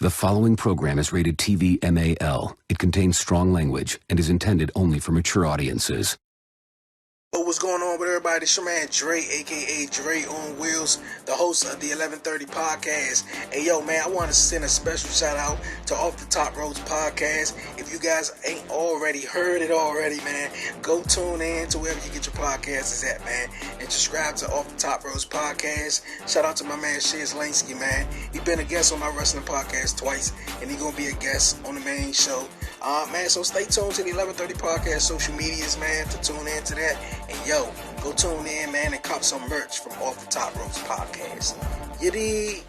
The following program is rated TV MAL. It contains strong language and is intended only for mature audiences. What's going on with everybody? It's your man Dre, aka Dre on Wheels, the host of the 1130 podcast. And yo, man, I want to send a special shout out to Off the Top Roads podcast. If you guys ain't already heard it already, man, go tune in to wherever you get your podcasts is at, man, and subscribe to Off the Top Roads podcast. Shout out to my man Shiz Lansky, man. He been a guest on my wrestling podcast twice, and he gonna be a guest on the main show. Man, so stay tuned to the 1130 podcast social medias, man, to tune in to that. And yo, go tune in, man, and cop some merch from Off the Top Roads podcast. You dig?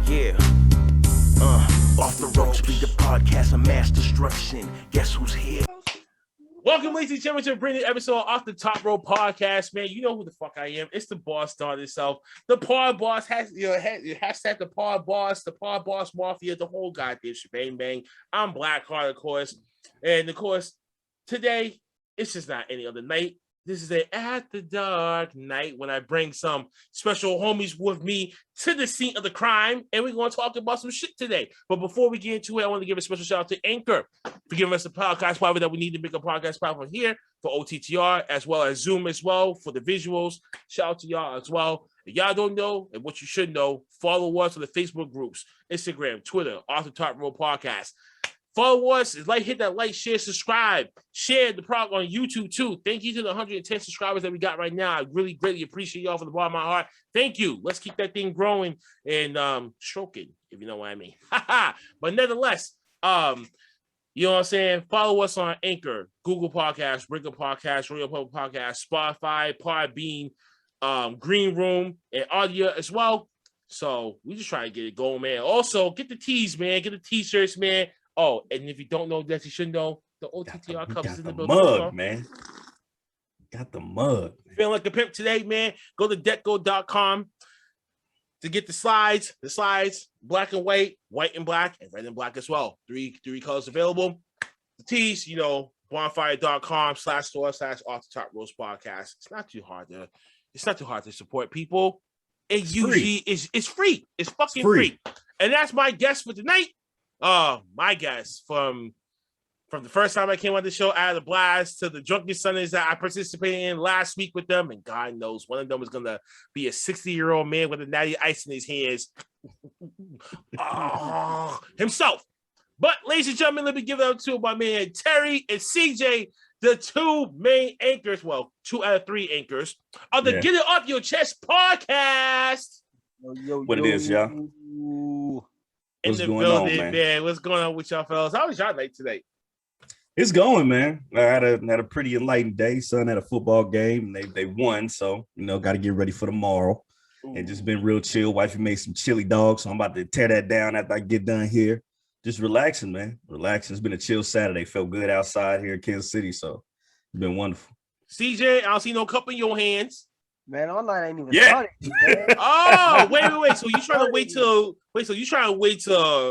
Yeah. Off the Ropes be the podcast of mass destruction. Guess who's here? Welcome, ladies and gentlemen, to a brand new episode of Off the Top Rope Podcast, man. You know who the fuck I am. It's the boss star itself. The Pod Boss has, hashtag the Pod Boss, the Pod Boss Mafia, the whole goddamn shebang bang. I'm Blackheart, of course. And of course, today, it's just not any other night. This is an Afterdark night when I bring some special homies with me to the scene of the crime, and we're going to talk about some shit today. But before we get into it, I want to give a special shout out to Anchor for giving us the podcast platform that we need to make a podcast platform here for OTTR, as well as Zoom as well for the visuals. Shout out to y'all as well. If y'all don't know, and what you should know, follow us on the Facebook groups, Instagram, Twitter, Off the Top Rope Podcast. Follow us, hit that like, share, subscribe, share the product on YouTube too. Thank you to the 110 subscribers that we got right now. I really greatly appreciate y'all from the bottom of my heart. Thank you. Let's keep that thing growing and stroking, if you know what I mean. But nevertheless, you know what I'm saying? Follow us on Anchor, Google Podcasts, Breaker Podcasts, Royal Public Podcasts, Spotify, Podbean, Green Room, and Audio as well. So we just try to get it going, man. Also, get the tees, man. Get the t-shirts, man. Oh, and if you don't know that, you should know the OTTR Cup is in the building. Mug, man. Got the mug. Feeling like a pimp today, man. Go to deckgo.com to get the slides. The slides, black and white and black, and red and black as well. Three colors available. The tees, bonfire.com/store/off the top roast podcast. It's not too hard to support people. It's usually it's free. It's fucking free. And that's my guest for tonight. My guess from the first time I came on the show, out of the blast, to the drunken Sundays that I participated in last week with them, and God knows one of them is gonna be a 60-year-old man with a natty ice in his hands, himself. But ladies and gentlemen, let me give it up to my man Terry and CJ, the two main anchors, well, 2 out of 3 anchors of the Get It Off Your Chest podcast. What it is, y'all? In the building, man. What's going on with y'all fellas? How was y'all night today? It's going, man. I had a pretty enlightened day. Son had a football game, and they won, so got to get ready for tomorrow. Ooh. And just been real chill. Wifey made some chili dogs, so I'm about to tear that down after I get done here. Just relaxing, man. Relaxing. It's been a chill Saturday. Felt good outside here in Kansas City, so it's been wonderful. CJ, I don't see no cup in your hands. Man, online ain't even started. Oh, wait. So you trying to wait till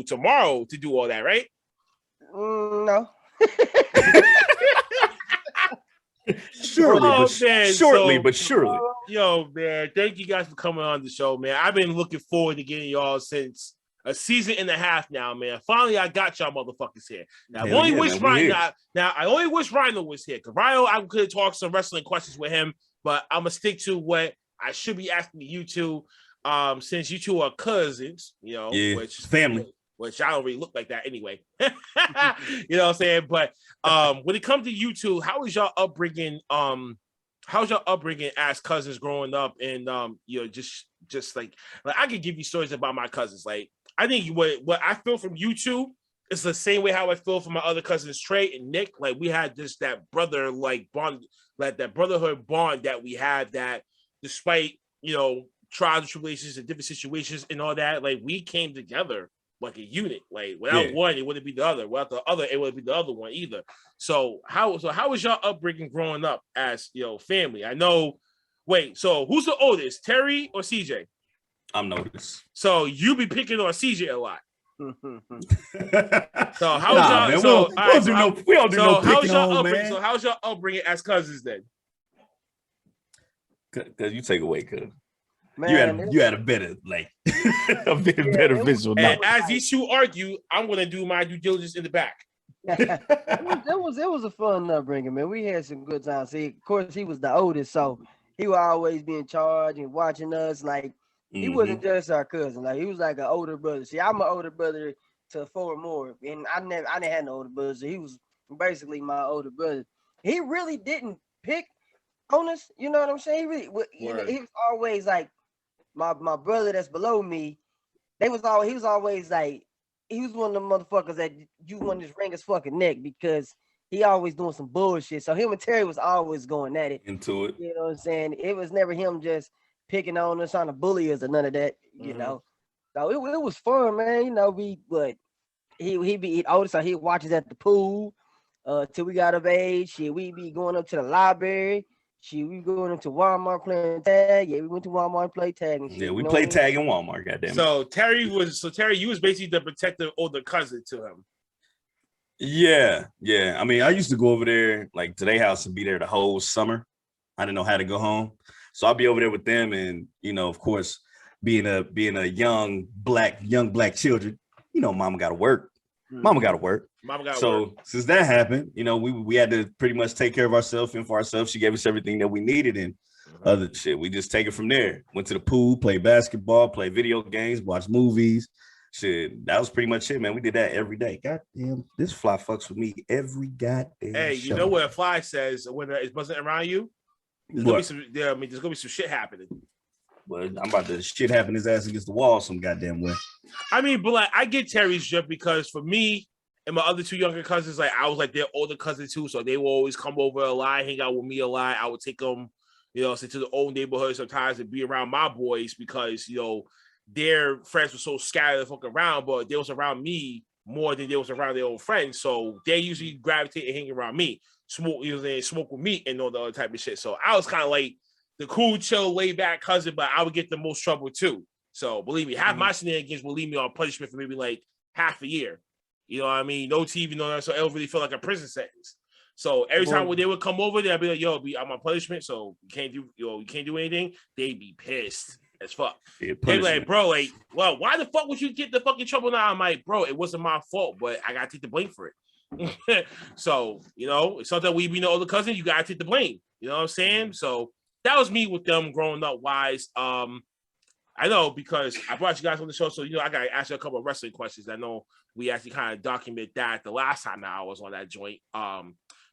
tomorrow to do all that, right? No. Shortly, but surely. Yo, man, thank you guys for coming on the show, man. I've been looking forward to getting y'all since a season and a half now, man. Finally, I got y'all motherfuckers here. Now, I only wish Rhino was here, because Rhino, I could talk some wrestling questions with him. But I'm going to stick to what I should be asking you two, since you two are cousins, which family, which I don't really look like that anyway. You know what I'm saying? But when it comes to you two, how was y'all upbringing? How's your upbringing as cousins growing up? And just like I could give you stories about my cousins. Like, I think what I feel from you two is the same way how I feel from my other cousins, Trey and Nick. Like, we had just that brother bond, like that brotherhood bond that we had, that despite trials and tribulations and different situations and all that, like, we came together like a unit. Like, without one, it wouldn't be the other. Without the other, it wouldn't be the other one either. So how was your upbringing growing up as family? I know. Wait, so who's the oldest, Terry or CJ? I'm the oldest. So you be picking on CJ a lot. So how's y'all? man, So we don't do no how's picking y'all on, upbringing? man. So how's y'all upbringing as cousins then? Cause you take away, cuz Man, you had a better better visual. And knowledge. as these two argue, I'm gonna do my due diligence in the back. it was a fun upbringing, man. We had some good times. See, of course, he was the oldest, so he would always be in charge and watching us. Like he wasn't just our cousin; like he was like an older brother. See, I'm an older brother to 4 more, and I didn't have no older brother, so he was basically my older brother. He really didn't pick on us. You know what I'm saying? He was always like my brother that's below me. He was always like. He was one of them motherfuckers that you want to just wring his fucking neck because he always doing some bullshit. So him and Terry was always going at it. Into it. You know what I'm saying? It was never him just picking on us, trying to bully us or none of that, you know. So it was fun, man. You know, he be older, so he watches at the pool till we got of age. Shit, we be going up to the library. Shit, we going up to Walmart playing tag. Yeah, we went to Walmart and played tag and shit. Yeah, we played tag in Walmart, goddamn. So Terry, you was basically the protective older cousin to him. Yeah. I mean, I used to go over there like to their house and be there the whole summer. I didn't know how to go home, so I'll be over there with them, and you know, of course, being a young black children, you know, mama got to work. Mama got to work. So since that happened, you know, we had to pretty much take care of ourselves and for ourselves. She gave us everything that we needed, and other shit. We just take it from there. Went to the pool, played basketball, played video games, watched movies. Shit, that was pretty much it, man. We did that every day. Goddamn, this fly fucks with me every goddamn Hey, show. You know what a fly says when it wasn't around you? There's gonna be some shit happening. Well, I'm about to shit happen his ass against the wall some goddamn way. I mean, but like I get Terry's drift because for me and my other two younger cousins, like I was like their older cousin too, so they will always come over a lot, hang out with me a lot. I would take them, you know, to the old neighborhood sometimes and be around my boys because you know their friends were so scattered the fuck around, but they was around me more than they was around their own friends. So they usually gravitate and hang around me, smoke with me and all the other type of shit. So I was kind of like the cool, chill, laid back cousin, but I would get the most trouble too. So believe me, half my shenanigans will leave me on punishment for maybe like half a year. You know what I mean? No TV, no that. So it don't really feel like a prison sentence. So every time when they would come over there, I'd be like, yo, I'm on punishment, so you can't do anything. They'd be pissed as fuck. They'd be like, bro, like, well, why the fuck would you get the fucking trouble now? I'm like, bro, it wasn't my fault, but I gotta take the blame for it. So, you know, it's something we be the older cousin, you gotta take the blame. You know what I'm saying? So that was me with them growing up wise. I know because I brought you guys on the show, so you know I gotta ask you a couple of wrestling questions. I know we actually kind of document that the last time that I was on that joint.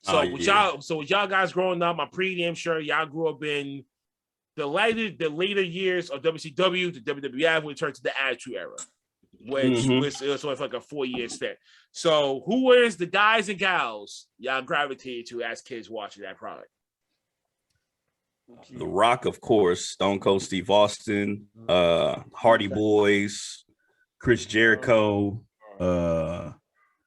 With y'all guys growing up, I'm pretty damn sure y'all grew up in the later years of WCW to WWF when it turned to the Attitude Era, which was only like a 4-year stint. So who was the guys and gals y'all gravitated to as kids watching that product? The Rock, of course, Stone Cold Steve Austin, Hardy Boys, Chris Jericho,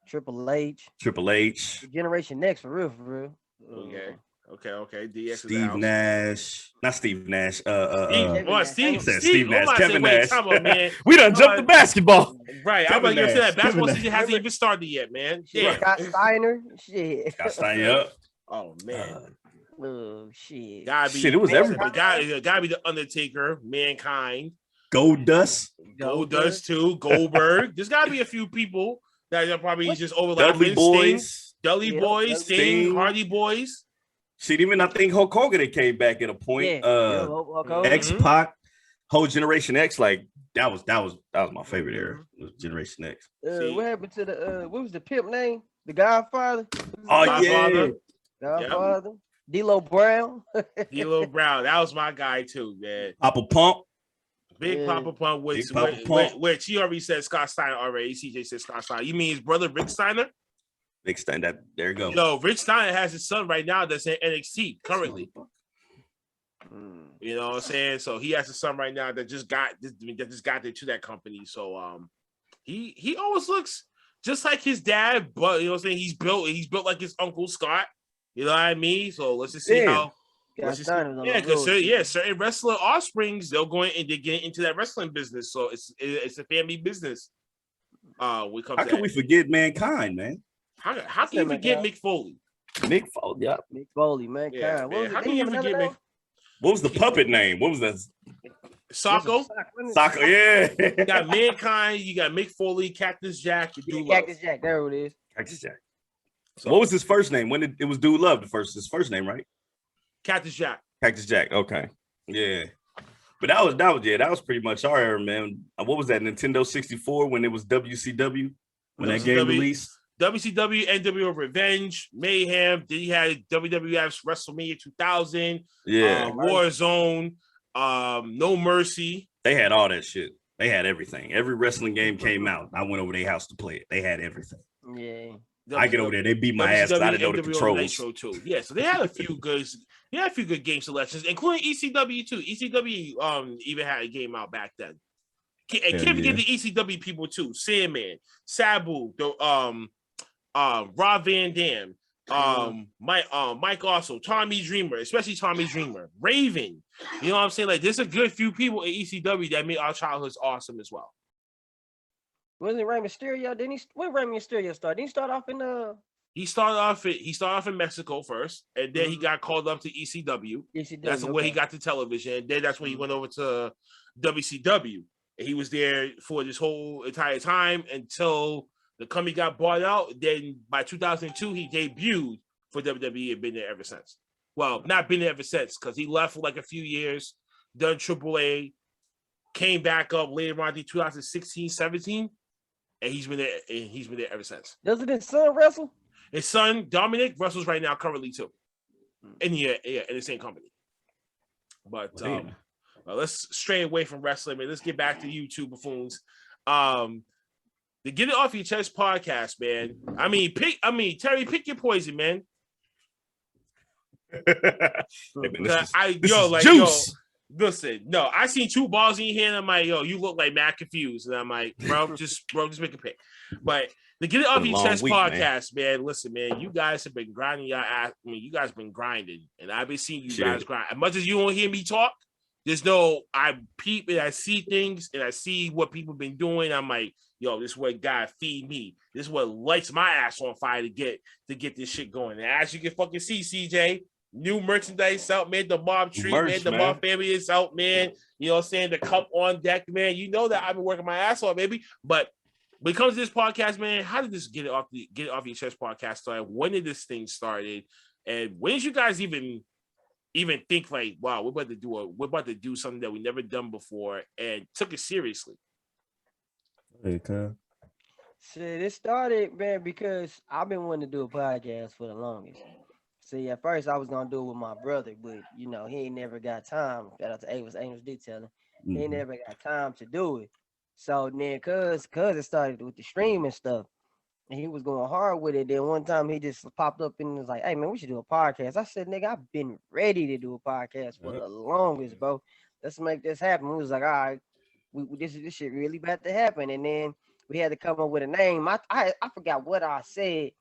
Triple H, Generation Next, for real. Okay. DX Steve Nash, not Steve Nash. Steve Nash, Kevin Nash. Man. We done jumped the basketball. Right. I'm about to say that basketball season hasn't even started yet, man. Yeah. Scott Steiner, shit. Scott Steiner up. Oh man. Oh shit. It was everybody. Gotta be the Undertaker, Mankind, Goldust too, Goldberg. There's gotta be a few people that are probably just overlapping. Dudley Boys, Sting, Hardy Boys. Shit, even I think Hulk Hogan came back at a point. X-Pac, whole Generation X, like that was my favorite era. Was Generation X. What happened to the what was the pimp name? The Godfather? Godfather. Godfather. D'Lo Brown. D'Lo Brown. That was my guy too, man. Papa Pump. Big Papa Pump, which he already said Scott Steiner already. CJ said Scott Steiner. You mean his brother Rick Steiner? Rick Steiner. There you go. No, Rick Steiner has his son right now that's in NXT currently. You know what I'm saying? So he has a son right now that just got there to that company. So he always looks just like his dad, but you know what I'm saying? He's built like his uncle Scott. You know what I mean? So let's just see how. Because certain wrestler offsprings they'll go in and they get into that wrestling business. So it's a family business. We come How to can that. we forget Mankind, man? How can you forget Mick Foley? Mick Foley, yeah. Mick Foley, Mankind. Yeah, What was it? how Didn't can he you have another forget Mick? name? What was the puppet name? What was that? Socko. Soccer, yeah. You got Mankind. You got Mick Foley, Cactus Jack, and Dude Love. Cactus Jack. There it is. Cactus Jack. So, what was his first name? When it was Dude Love, his first name, right? Cactus Jack. Cactus Jack. Okay. Yeah. But that was pretty much our era, man. What was that? Nintendo 64 when it was WCW when that game released? WCW, NWO Revenge, Mayhem. Then he had WWF's WrestleMania 2000. Yeah. Warzone. No Mercy. They had all that shit. They had everything. Every wrestling game came out. I went over their house to play it. They had everything. Yeah. I get over there. They beat my ass because I didn't know the controls. Nitro too. Yeah, so they had a few good. They had a few good game selections, including ECW too. ECW even had a game out back then. And can't forget the ECW people too. Sandman, Sabu, Rob Van Dam, Mike also, Tommy Dreamer, especially Tommy Dreamer, Raven. You know what I'm saying? Like, there's a good few people in ECW that made our childhoods awesome as well. Wasn't it Rey Mysterio? When Rey Mysterio start? Didn't he start off in He started off in Mexico first, and then he got called up to ECW. That's where he got to television. And then that's when he went over to WCW. And he was there for this whole entire time until the company got bought out. Then by 2002, he debuted for WWE and been there ever since. Well, not been there ever since because he left for like a few years, done AAA, came back up later on in 2016, 17, and he's been there. And he's been there ever since. Doesn't his son wrestle? His son Dominic wrestles right now, currently too, in the same company. But let's stray away from wrestling, man. Let's get back to you two buffoons. The Get It Off Your Chest podcast, man. Terry, pick your poison, man. Juice. Listen, no, I seen two balls in your hand. I'm like, yo, you look like mad confused, and I'm like, bro, just make a pick. But the Get It Off Your Chest podcast, man. Listen, man, you guys have been grinding your ass. I mean, you guys have been grinding, and I've been seeing you guys grind. As much as you don't hear me talk, there's no, I peep and I see things, and I see what people been doing. I'm like, yo, this is what God feed me. This is what lights my ass on fire to get this shit going. And as you can fucking see, CJ, new merchandise out, man. The mob tree, man. The mob family is out, man. You know what I'm saying? The cup on deck, man. You know that I've been working my ass off, baby. But when it comes to this podcast, man, how did this Get It Off Your Chest podcast start? When did this thing started? And when did you guys even think like, wow, we're about to do something that we never done before and took it seriously? Shit, it started, man, because I've been wanting to do a podcast for the longest. See, at first I was gonna do it with my brother, but you know, he ain't never got time. Shout out to Angels Detailing. He ain't never got time to do it. So then cuz it started with the streaming stuff. And he was going hard with it. Then one time he just popped up and was like, hey man, we should do a podcast. I said, nigga, I've been ready to do a podcast for the longest, bro. Let's make this happen. We was like, all right, this shit really about to happen. And then we had to come up with a name. I forgot what I said.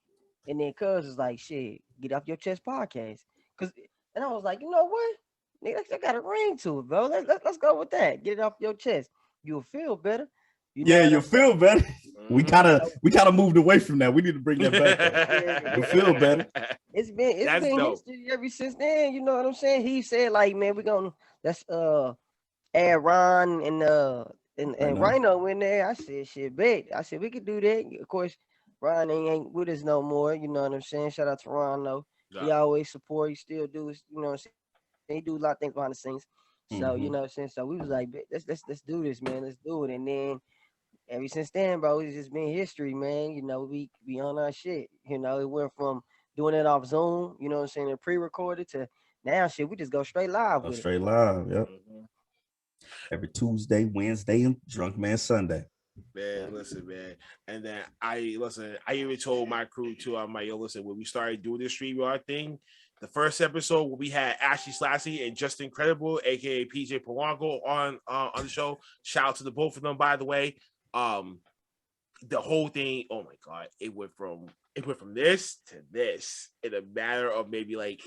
And then cuz was like, shit, Get Off Your Chest podcast. And I was like, you know what? Nigga, that got a ring to it, bro. Let's go with that. Get it off your chest. You'll feel better. You'll feel better. We kind of moved away from that. We need to bring that back. You'll feel better. It's been history ever since then. You know what I'm saying? He said, like, man, let's add Ron and Rhino in there. I said, shit, bet. I said we could do that. Of course, Ron ain't with us no more. You know what I'm saying? Shout out to Ron though. Yeah. He always support. He still do. You know what I'm saying? He do a lot of things behind the scenes. So you know what I'm saying. So we was like, let's do this, man. Let's do it. And then ever since then, bro, it's just been history, man. You know, we on our shit. You know, it went from doing it off Zoom, you know what I'm saying, and pre-recorded to now shit. We just go straight live with it. Live, yep. Every Tuesday, Wednesday, and Drunk Man Sunday. Man, listen, man. And then I even told my crew too. I'm like, yo, listen, when we started doing this StreamYard thing, the first episode where we had Ashley Slassy and Justin Credible, aka PJ Polanco, on the show. Shout out to the both of them, by the way. The whole thing, oh my god, it went from this to this in a matter of maybe like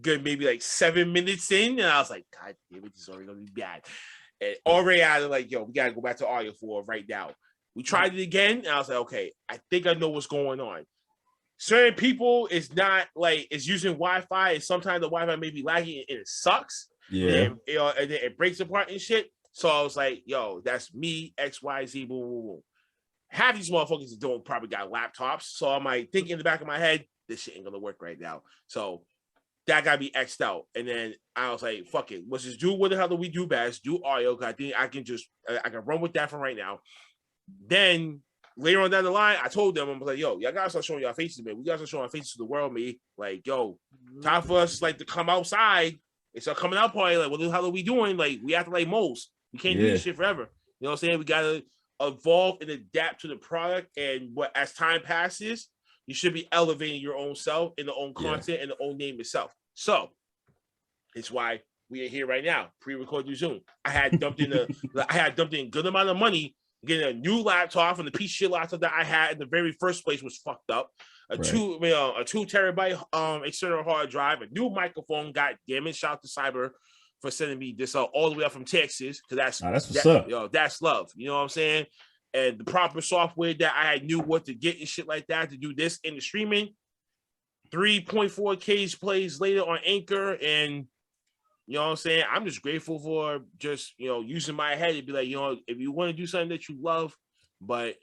maybe like 7 minutes in, and I was like, God damn it, this is already gonna be bad. And already I was like, yo, we gotta go back to audio for right now. We tried it again, and I was like, okay, I think I know what's going on. Certain people is not like it's using Wi-Fi, and sometimes the Wi-Fi may be lagging and it sucks. Yeah. And, and then it breaks apart and shit. So I was like, yo, that's me, XYZ, boom, boom, boom. Half these motherfuckers don't probably got laptops. So I'm like thinking in the back of my head, this shit ain't gonna work right now. So that gotta be X'd out. And then I was like, fuck it. Let's just do what the hell do we do best? Do audio. I think I can run with that for right now. Then later on down the line, I told them, I was like, yo, y'all gotta start showing y'all faces, man. We gotta start showing our faces to the world, man. Like, yo, time for us like to come outside. It's a coming out party. Like, what the hell are we doing? Like, we have to like moles. We can't do this shit forever. You know what I'm saying? We gotta evolve and adapt to the product. And what as time passes, you should be elevating your own self and the own content and the own name itself. So it's why we are here right now, pre-record through Zoom. I had dumped in a good amount of money getting a new laptop from the piece of shit laptop that I had in the very first place was fucked up. A 2 terabyte external hard drive, a new microphone. God damn it! Shout out to Cyber for sending me this all the way up from Texas because that's what's up. That's love. You know what I'm saying? And the proper software that I knew what to get and shit like that to do this in the streaming. 3.4K plays later on Anchor, and you know what I'm saying? I'm just grateful for just, using my head to be like, if you want to do something that you love, but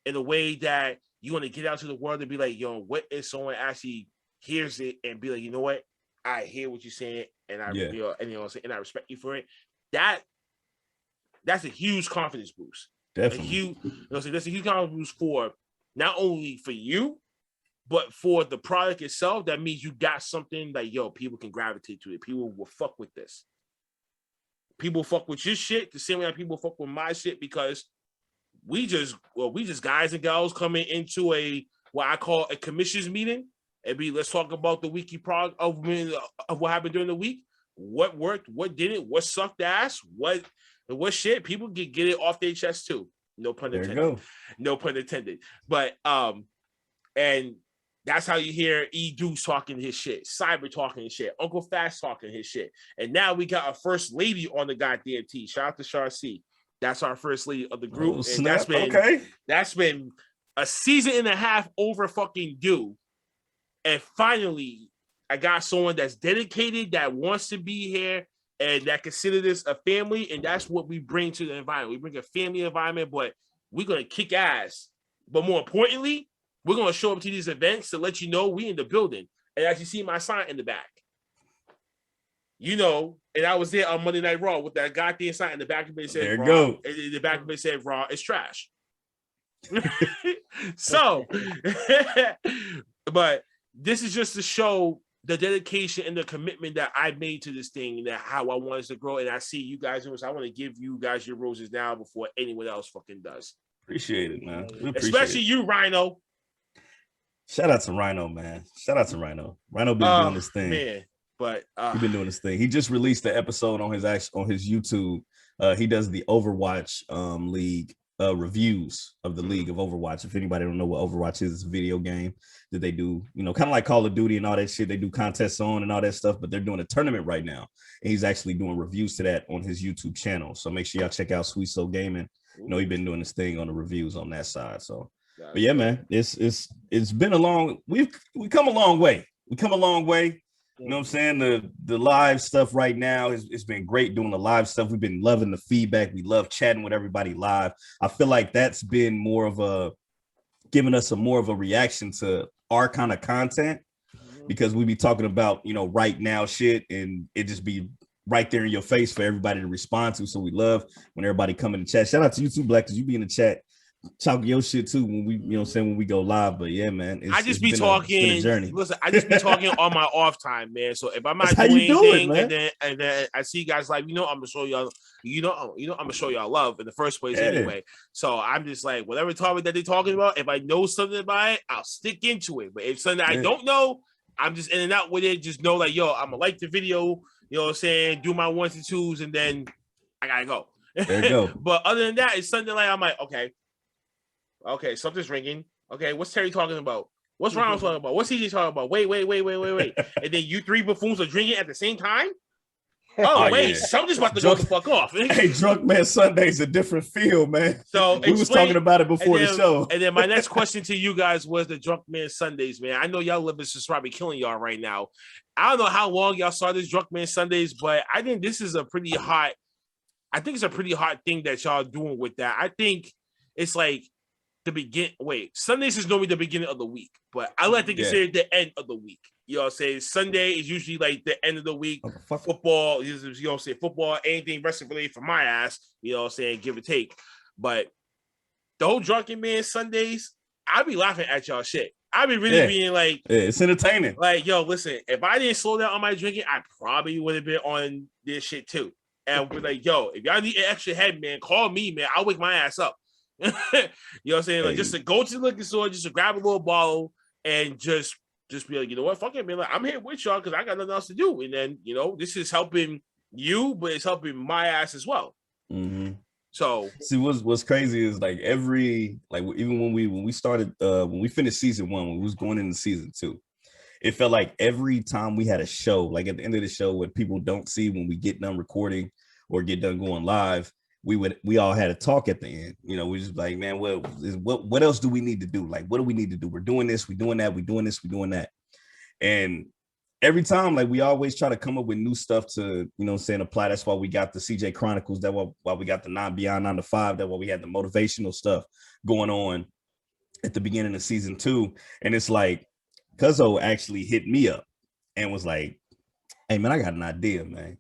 in a way that you want to get out to the world and be like, what if someone actually hears it and be like, you know what? I hear what you're saying, and I and I respect you for it. That's a huge confidence boost. Definitely. That's a huge confidence boost for not only for you, but for the product itself. That means you got something like, people can gravitate to it. People will fuck with this. People fuck with your shit the same way that people fuck with my shit, because we just guys and girls coming into what I call a commissions meeting and let's talk about the weekly product of what happened during the week, what worked, what didn't, what sucked ass, what shit. People get it off their chest too. No pun intended. There you go. No pun intended. But and that's how you hear E Deuce talking his shit, Cyber talking his shit, Uncle Fast talking his shit. And now we got a first lady on the goddamn T. Shout out to Char C. That's our first lady of the group. Oh, and that's been a season and a half over fucking due. And finally, I got someone that's dedicated, that wants to be here, and that consider this a family. And that's what we bring to the environment. We bring a family environment, but we're going to kick ass. But more importantly, we're going to show up to these events to let you know we in the building. And as you see my sign in the back, and I was there on Monday Night Raw with that goddamn sign in the back of it said there Raw. Go. And the back of it said Raw is trash. So, but this is just to show the dedication and the commitment that I made to this thing and how I want us to grow. And I see you guys doing so. I want to give you guys your roses now before anyone else fucking does. Appreciate it, man. Especially you, Rhino. Shout out to Rhino, man. Shout out to Rhino. Rhino been doing this thing. Man. But he's been doing this thing. He just released the episode on his YouTube. He does the Overwatch League reviews of the League of Overwatch. If anybody don't know what Overwatch is, it's a video game that they do, kind of like Call of Duty and all that shit. They do contests on and all that stuff, but they're doing a tournament right now. And he's actually doing reviews to that on his YouTube channel. So make sure y'all check out Sweet Soul Gaming. He's been doing this thing on the reviews on that side. So, but yeah, man, it's been a long. We come a long way. We come a long way. You know what I'm saying? The live stuff right now it's been great doing the live stuff. We've been loving the feedback. We love chatting with everybody live. I feel like that's been giving us more of a reaction to our kind of content, because we be talking about, right now shit, and it just be right there in your face for everybody to respond to. So we love when everybody come in the chat. Shout out to you too, Black, because you be in the chat talking your shit too when we, when we go live. But yeah, man, I just be talking. Listen, I just be talking on my off time, man. So if I'm not doing anything, it, and then I see you guys like, I'm gonna show y'all, I'm gonna show y'all love in the first place anyway. So I'm just like, whatever topic that they're talking about, if I know something about it, I'll stick into it. But if something I don't know, I'm just in and out with it. Just know like, I'm gonna like the video, you know what I'm saying, do my ones and twos, and then I gotta go. There you go. But other than that, it's something like I'm like, okay, something's ringing. Okay, what's Terry talking about? What's Ronald talking about? What's CJ talking about? Wait. And then you three buffoons are drinking at the same time? Oh, wait, yeah. something's about to go the fuck off. Hey, Drunk Man Sunday's a different field, man. So we was talking about it before the show. And then my next question to you guys was the Drunk Man Sundays, man. I know y'all living is probably killing y'all right now. I don't know how long y'all saw this Drunk Man Sundays, but I think this is a pretty hot. I think it's a pretty hot thing that y'all doing with that. I think it's like the begin. Wait, Sundays is normally the beginning of the week, but I like to consider it the end of the week. You know what I'm saying? Sunday is usually like the end of the week. Football, you know what I'm saying? Football, anything wrestling related for my ass, you know what I'm saying? Give or take. But the whole Drunken Man Sundays, I be laughing at y'all shit. I be really being like, it's entertaining. Like, yo, listen, if I didn't slow down on my drinking, I probably would have been on this shit too. And be like, yo, if y'all need an extra head, man, call me, man. I'll wake my ass up. You know what I'm saying? Like, just to go to the liquor store, just to grab a little bottle and just be like, you know what, fuck it, man. Like, I'm here with y'all because I got nothing else to do. And then, you know, this is helping you, but it's helping my ass as well. Mm-hmm. So see, what's crazy is like even when we started when we finished season 1, when we was going into season 2, it felt like every time we had a show, like at the end of the show, what people don't see when we get done recording or get done going live, we all had a talk at the end. You know, we just like, man, what else do we need to do? Like, what do we need to do? We're doing this, we're doing that, we're doing this, we're doing that. And every time, like, we always try to come up with new stuff to, you know what I'm saying, apply. That's why we got the CJ Chronicles, that's why we got the Beyond 9 to 5, that's why we had the motivational stuff going on at the beginning of season 2. And it's like, Cuzzo actually hit me up and was like, hey, man, I got an idea, man.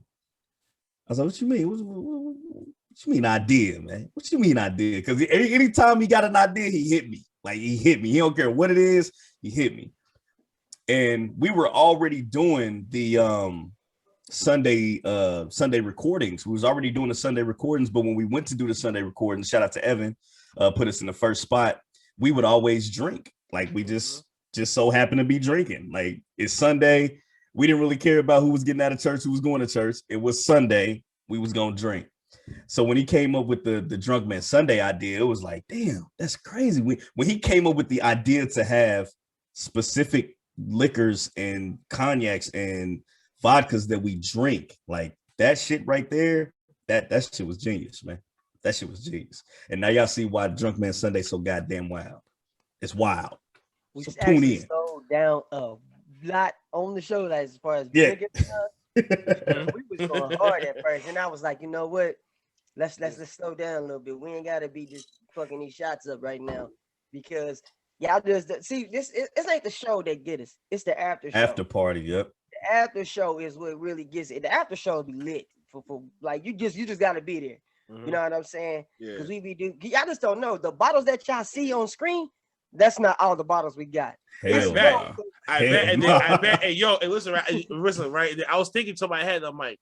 I was like, what you mean? What you mean idea, man? What you mean idea? Because anytime he got an idea, he hit me. Like, he hit me. He don't care what it is. He hit me. And we were already doing the Sunday recordings. We was already doing the Sunday recordings. But when we went to do the Sunday recordings, shout out to Evan, put us in the first spot, we would always drink. Like, we just so happened to be drinking. Like, it's Sunday. We didn't really care about who was getting out of church, who was going to church. It was Sunday. We was going to drink. So when he came up with the Drunk Man Sunday idea, it was like, damn, that's crazy. When he came up with the idea to have specific liquors and cognacs and vodkas that we drink, like, that shit right there, that shit was genius, man. That shit was genius. And now y'all see why Drunk Man Sunday so goddamn wild. It's wild. We so tune in. Slowed down a lot on the show, like, as far as drinking stuff. We was going hard at first, and I was like, you know what? Let's slow down a little bit. We ain't gotta be just fucking these shots up right now, because y'all just see this. It's like the show that get us. It's the after show. After party. Yep. The after show is what really gets it. The after show be lit for like you just gotta be there. You know what I'm saying? Because y'all just don't know the bottles that y'all see on screen. That's not all the bottles we got. I bet. Hey, yo, and listen, right? I was thinking to my head, I'm like,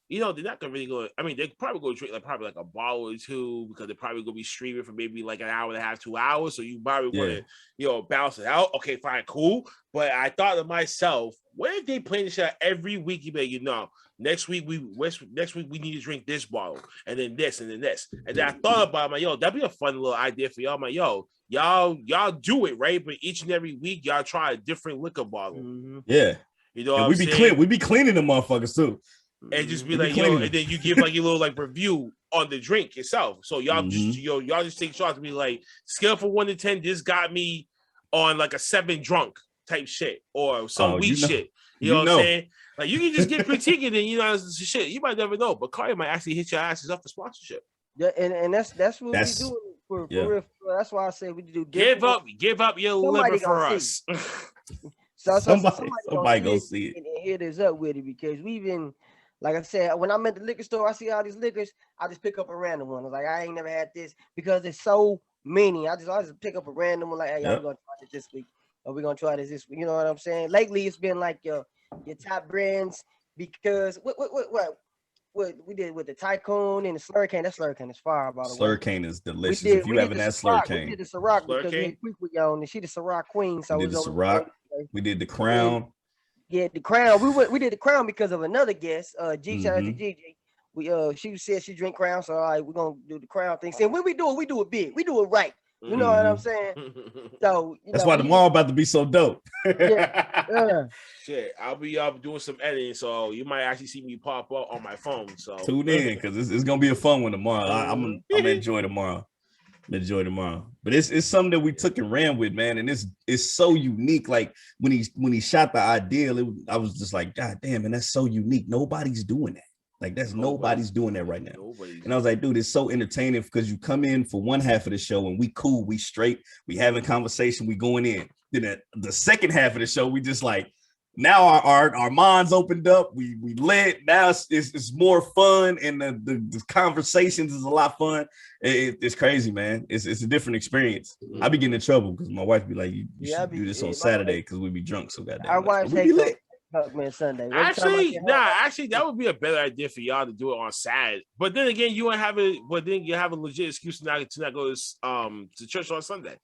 you know, they're not gonna really go. I mean, they probably go drink probably like a bottle or two, because they're probably gonna be streaming for maybe like an hour and a half, 2 hours. So you probably want to, you know, balance it out. Okay, fine, cool. But I thought to myself, what if they play this shit every week? You be like, you know, next week we need to drink this bottle, and then this, and then this. And then I thought about it, I'm like, yo, that'd be a fun little idea for y'all. I'm like, yo, y'all do it, right? But each and every week, y'all try a different liquor bottle. Yeah. You know, and we be cleaning them motherfuckers too. And just be like, yo, and then you give like your little like review on the drink itself. So y'all y'all just take shots and be like, scale from 1 to 10, this got me on like a 7 drunk type shit, or some weak shit. You know what I'm saying? Like, you can just get critiquing, and you know, shit, you might never know. But Cardi might actually hit your asses up for sponsorship. Yeah, and that's what we do for real. That's why I say we do. Give up your liver for us. So somebody go see it and hit us up with it, because we've been, like I said, when I'm at the liquor store, I see all these liquors, I just pick up a random one. I was like, I ain't never had this, because there's so many. I just pick up a random one, like, hey, y'all gonna try this this week, or we're gonna try this week. You know what I'm saying? Lately, it's been like your top brands, because what we did with the Tycoon and the Slurricane. That Slurricane is fire, by the way. Slurricane is delicious. If you haven't had Slurricane, we did the Ciroc because we had quick with y'all, and she the Ciroc queen. So we did the Ciroc. We did the Crown. Yeah, the Crown. We did the Crown because of another guest. Shout out to Gigi. She said she drink Crown, so all right, we're gonna do the Crown thing. So when we do it big. We do it right. You know what I'm saying? So that's why tomorrow about to be so dope. yeah. Shit, I'll be doing some editing, so you might actually see me pop up on my phone. So tune in because it's gonna be a fun one tomorrow. I'm gonna enjoy tomorrow. But it's something that we took and ran with, man, and it's so unique. Like when he shot the ideal, I was just like, God damn, and that's so unique. Nobody's doing that. Like that's nobody's doing that right now. And I was like, dude, it's so entertaining because you come in for one half of the show and we cool, we straight, we having conversation, we going in. Then the second half of the show, we just like now our minds opened up, we lit. Now it's more fun, and the conversations is a lot fun. It's crazy, man. It's a different experience. I be getting in trouble because my wife be like, you should do this on Saturday because we be drunk so goddamn. Our wife we be lit. Man, Sunday. Actually, that would be a better idea for y'all to do it on Saturday. But then again, you have a legit excuse to not go to church on Sunday.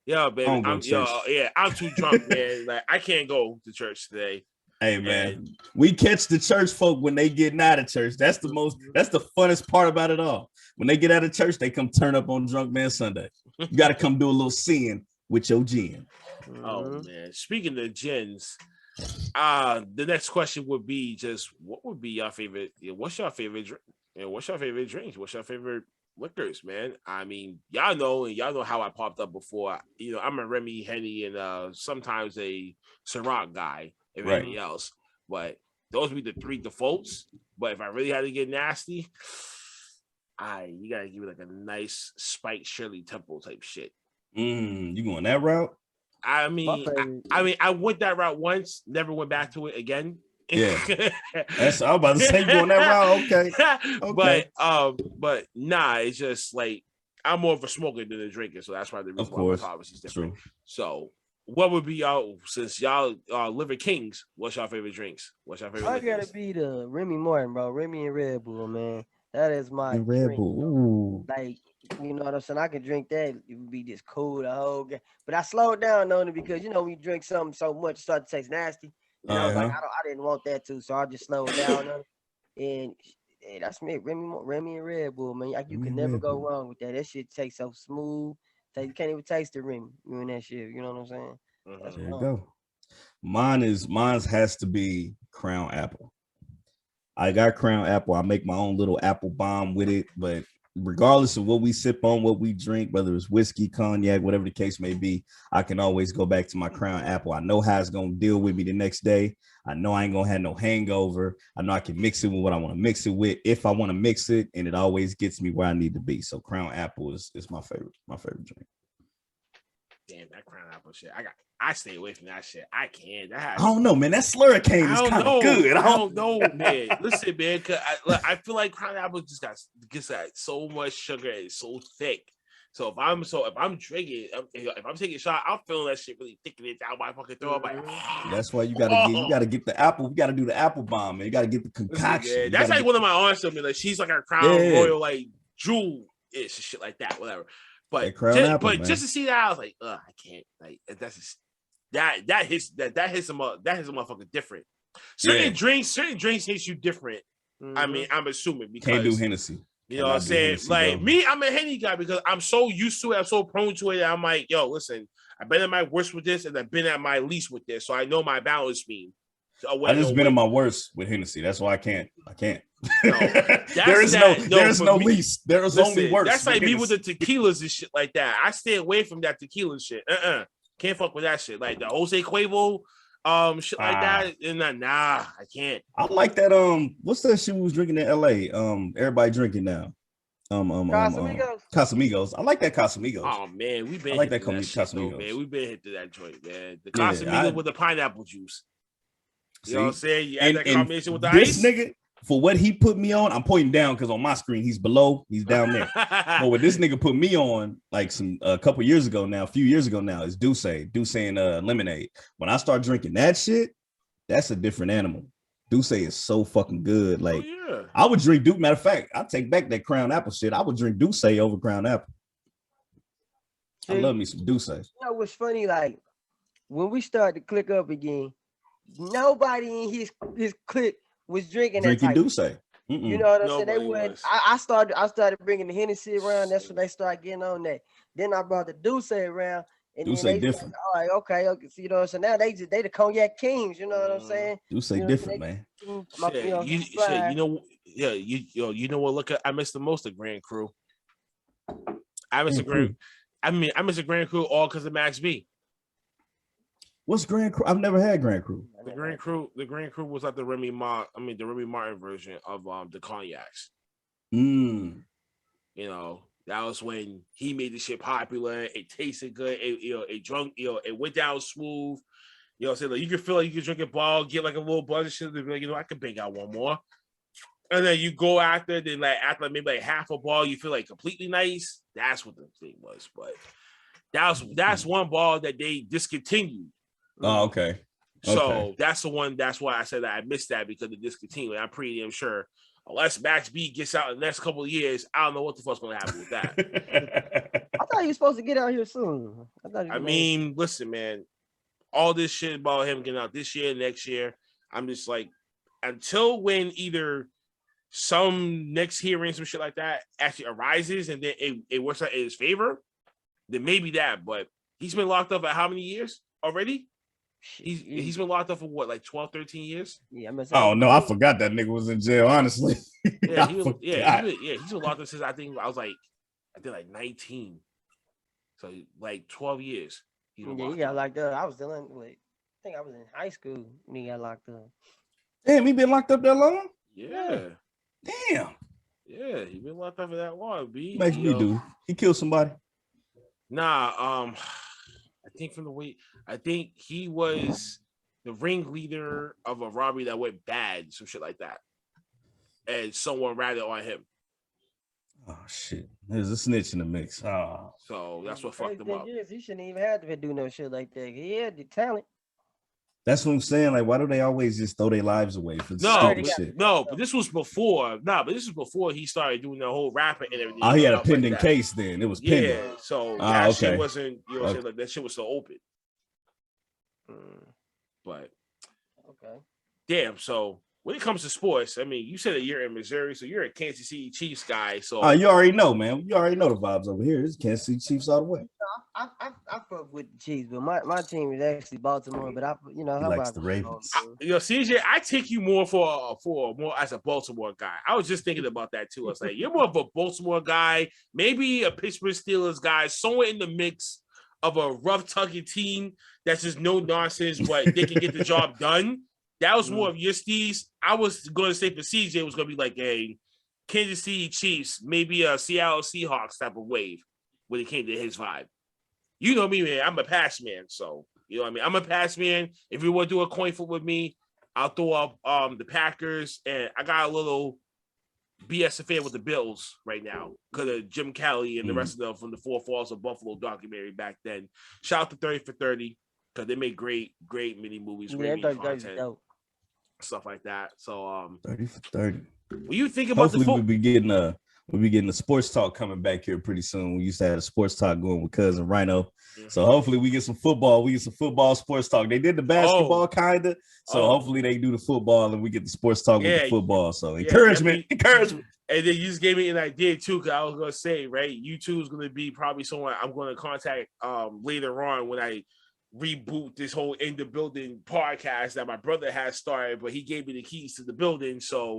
Yeah, baby. I'm too drunk, man. Like I can't go to church today. Hey man, we catch the church folk when they getting out of church. That's the funnest part about it all. When they get out of church, they come turn up on Drunk Man Sunday. You got to come do a little sin with your gin. Oh man, speaking of gins, the next question would be just what would be your favorite? What's your favorite drink? What's your favorite drinks? What's your favorite liquors, man? I mean, y'all know how I popped up before. I'm a Remy, Henny, and sometimes a Ciroc guy, if anything else. But those would be the three defaults. But if I really had to get nasty, you gotta give me like a nice spiked Shirley Temple type shit. You going that route? I mean, I went that route once, never went back to it again. Yeah, I was about to say you going that route. Okay. But nah, it's just like I'm more of a smoker than a drinker, so that's why the reason why my policy is different. True. So, what would be y'all, since y'all liver kings? What's your favorite drinks? What's your favorite? I gotta be the Remy Martin, bro. Remy and Red Bull, man. That is my Red drink. Bull. Like, you know what I'm saying? I can drink that. It would be just cool the whole game. But I slowed down on it because when you drink something so much, it starts to taste nasty. And I was like, I didn't want that too, so I just slowed down on it. And that's me, Remy and Red Bull, man. You can never go wrong with that. That shit tastes so smooth. You can't even taste the Remy. You and that shit. You know what I'm saying? That's there you go. Mine has to be Crown Apple. I got Crown Apple. I make my own little apple bomb with it, but regardless of what we sip on, what we drink, whether it's whiskey, cognac, whatever the case may be, I can always go back to my Crown Apple. I know how it's going to deal with me the next day. I know I ain't going to have no hangover. I know I can mix it with what I want to mix it with if I want to mix it, and it always gets me where I need to be. So Crown Apple is my favorite drink. Damn, that Crown Apple shit. I stay away from that shit. I can't. I don't know, man. That Slurricane is kind of good. I don't know, man. Listen, man, cause I feel like Crown Apple just gets so much sugar and it's so thick. So if I'm drinking, if I'm taking a shot, I'm feeling that shit really thicking it down my fucking throat. I'm like, that's why you gotta get the apple. You gotta do the apple bomb, man. You gotta get the concoction. Listen, that's like one of my aunts told me, like she's like a Crown Royal, like jewel ish shit like that, whatever. But just to see that, I was like, I can't. Like that's just that hits a motherfucker different. Certain drinks hit you different. I mean, I'm assuming because can't do Hennessy. You know what I'm saying? Hennessy, like bro. Me, I'm a Henny guy because I'm so used to it. I'm so prone to it. That I'm like, yo, listen, I've been at my worst with this, and I've been at my least with this, so I know my balance mean. So I just been at my worst with Hennessy. That's why I can't. No, there is no least. There is only worse. That's like me with the tequilas and shit like that. I stay away from that tequila shit. Can't fuck with that shit. Like the Jose Cuervo, shit like that. And I can't. I like that. What's that shit we was drinking in LA? Everybody drinking now. Casamigos. I like that Casamigos. Oh man, we've been. I like that Casamigos. Man, we've been hit to that joint, man. The Casamigos with the pineapple juice. You know what I'm saying? You add that combination with the ice. Nigga, for what he put me on, I'm pointing down because on my screen he's below, he's down there. But what this nigga put me on, like a few years ago now, is Douce and lemonade. when I start drinking that shit, that's a different animal. Douce is so fucking good. Like I would drink Douce. Matter of fact, I take back that Crown Apple shit. I would drink Douce over Crown Apple. I love me some Douce. You know what's funny? Like when we start to click up again, nobody in his clique was drinking Douce. You know what I'm saying? They Nobody went. was. I started bringing the Hennessy around. That's when they started getting on that. Then I brought the Douce around, and Douce then they different. all right, okay. So, you know, so now they the cognac kings. You know what I'm saying? Douce You know, different, man. Shit, you know, yeah, you know what? Look, I miss the most the Grand Cru. I miss the Grand. I miss the Grand Cru all because of Max B. What's Grand Cru? I've never had Grand Cru. The Grand Cru was like the Remy Martin version of the cognacs. Mm. You know, that was when he made the shit popular. It tasted good. It went down smooth. You know, like you can feel like you can drink a ball, get like a little buzz and shit. Be like, you know, I can bang out one more. And then you go after maybe like half a ball, you feel like completely nice. That's what the thing was. But that's one ball that they discontinued. Oh, okay. So that's the one. That's why I said that I missed that because they discontinued. I'm pretty damn sure unless Max B gets out in the next couple of years, I don't know what the fuck's gonna happen with that. I thought you were supposed to get out here soon. I mean, listen, man, all this shit about him getting out this year, next year, I'm just like, until when either some next hearing, some shit like that actually arises and then it works out in his favor, then maybe that. But he's been locked up for how many years already? He's been locked up for what, like 12, 13 years? Yeah, I'm oh no, I forgot that nigga was in jail, honestly. He's been locked up since I think 19. So like 12 years. He got locked up. I was dealing with, I think I was in high school when he got locked up. Damn, he been locked up that long? Yeah. Damn. Yeah, he been locked up for that long, B. Makes me do. He killed somebody. Nah, I think he was the ringleader of a robbery that went bad, some shit like that. And someone ratted on him. Oh shit. There's a snitch in the mix. Oh. So that's what fucked him up. He shouldn't even have to do no shit like that. He had the talent. That's what I'm saying. Like, why do they always just throw their lives away for stupid shit? No, but this was before. This is before he started doing the whole rapping and everything. Oh, he had a pending case then. It was pending. Yeah, so that shit wasn't, you know what I'm saying? Like, that shit was still open. But damn, so when it comes to sports, I mean, you said that you're in Missouri, so you're a Kansas City Chiefs guy. So you already know, man. You already know the vibes over here. It's Kansas City Chiefs all the way. I fuck with the Chiefs, but my team is actually Baltimore. But he likes the Ravens. CJ, I take you more for more as a Baltimore guy. I was just thinking about that too. I was like, you're more of a Baltimore guy, maybe a Pittsburgh Steelers guy, somewhere in the mix of a rough tugging team that's just no nonsense, but they can get the job done. That was more of your steez. I was going to say for CJ, it was going to be like a Kansas City Chiefs, maybe a Seattle Seahawks type of wave when it came to his vibe. You know me, man. I'm a pass man, so you know what I mean. I'm a pass man. If you want to do a coin flip with me, I'll throw up the Packers, and I got a little BS affair with the Bills right now because of Jim Kelly and the rest of them from the Four Falls of Buffalo documentary back then. Shout out to 30 for 30 because they made great mini movies, great mini content, stuff like that. So 30 for 30. When you think about hopefully we'll be getting a sports talk coming back here pretty soon. We used to have a sports talk going with cousin Rhino. So hopefully we get some football. We get some football sports talk. They did the basketball kind of. So hopefully they do the football and we get the sports talk with the football. So encouragement. And then you just gave me an idea too, because I was gonna say, right, you two is gonna be probably someone I'm gonna contact later on when I reboot this whole In the Building podcast that my brother has started, but he gave me the keys to the building. So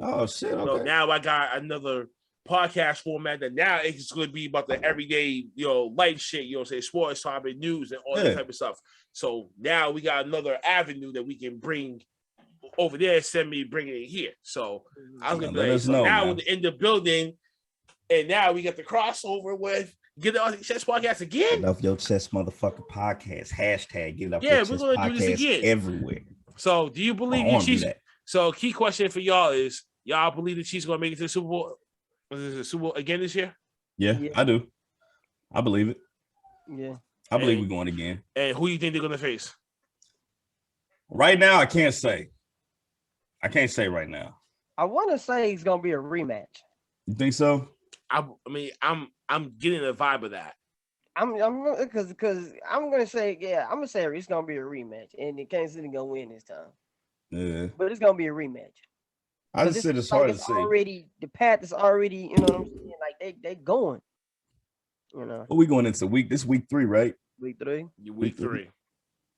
now I got another podcast format that now it's going to be about the everyday, life shit, say sports, topic, news, and all that type of stuff. So now we got another avenue that we can bring over there, bring it in here. So I was going to be like, now with the In the Building, and now we got the crossover with Get It Off Your Chest podcast again. Get Off Your Chest motherfucking podcast. Hashtag Get It Off Your Chest we're going to do this again everywhere. So do you believe the Chiefs? So key question for y'all is, y'all believe the Chiefs going to make it to the Super Bowl? Is it Super Bowl again this year? Yeah, I do. I believe it. Yeah. I believe we're going again. And who do you think they're going to face? Right now, I can't say. I can't say right now. I want to say it's going to be a rematch. You think so? I mean, I'm getting a vibe of that. I'm because I'm going to say, I'm going to say it's going to be a rematch. And the Kansas City going to win this time. Yeah. But it's going to be a rematch. I just said it's hard to it's say. already the path is already, you know what I'm saying? Like they going, you know. But we going into this week 3, right? Week 3. Week 3.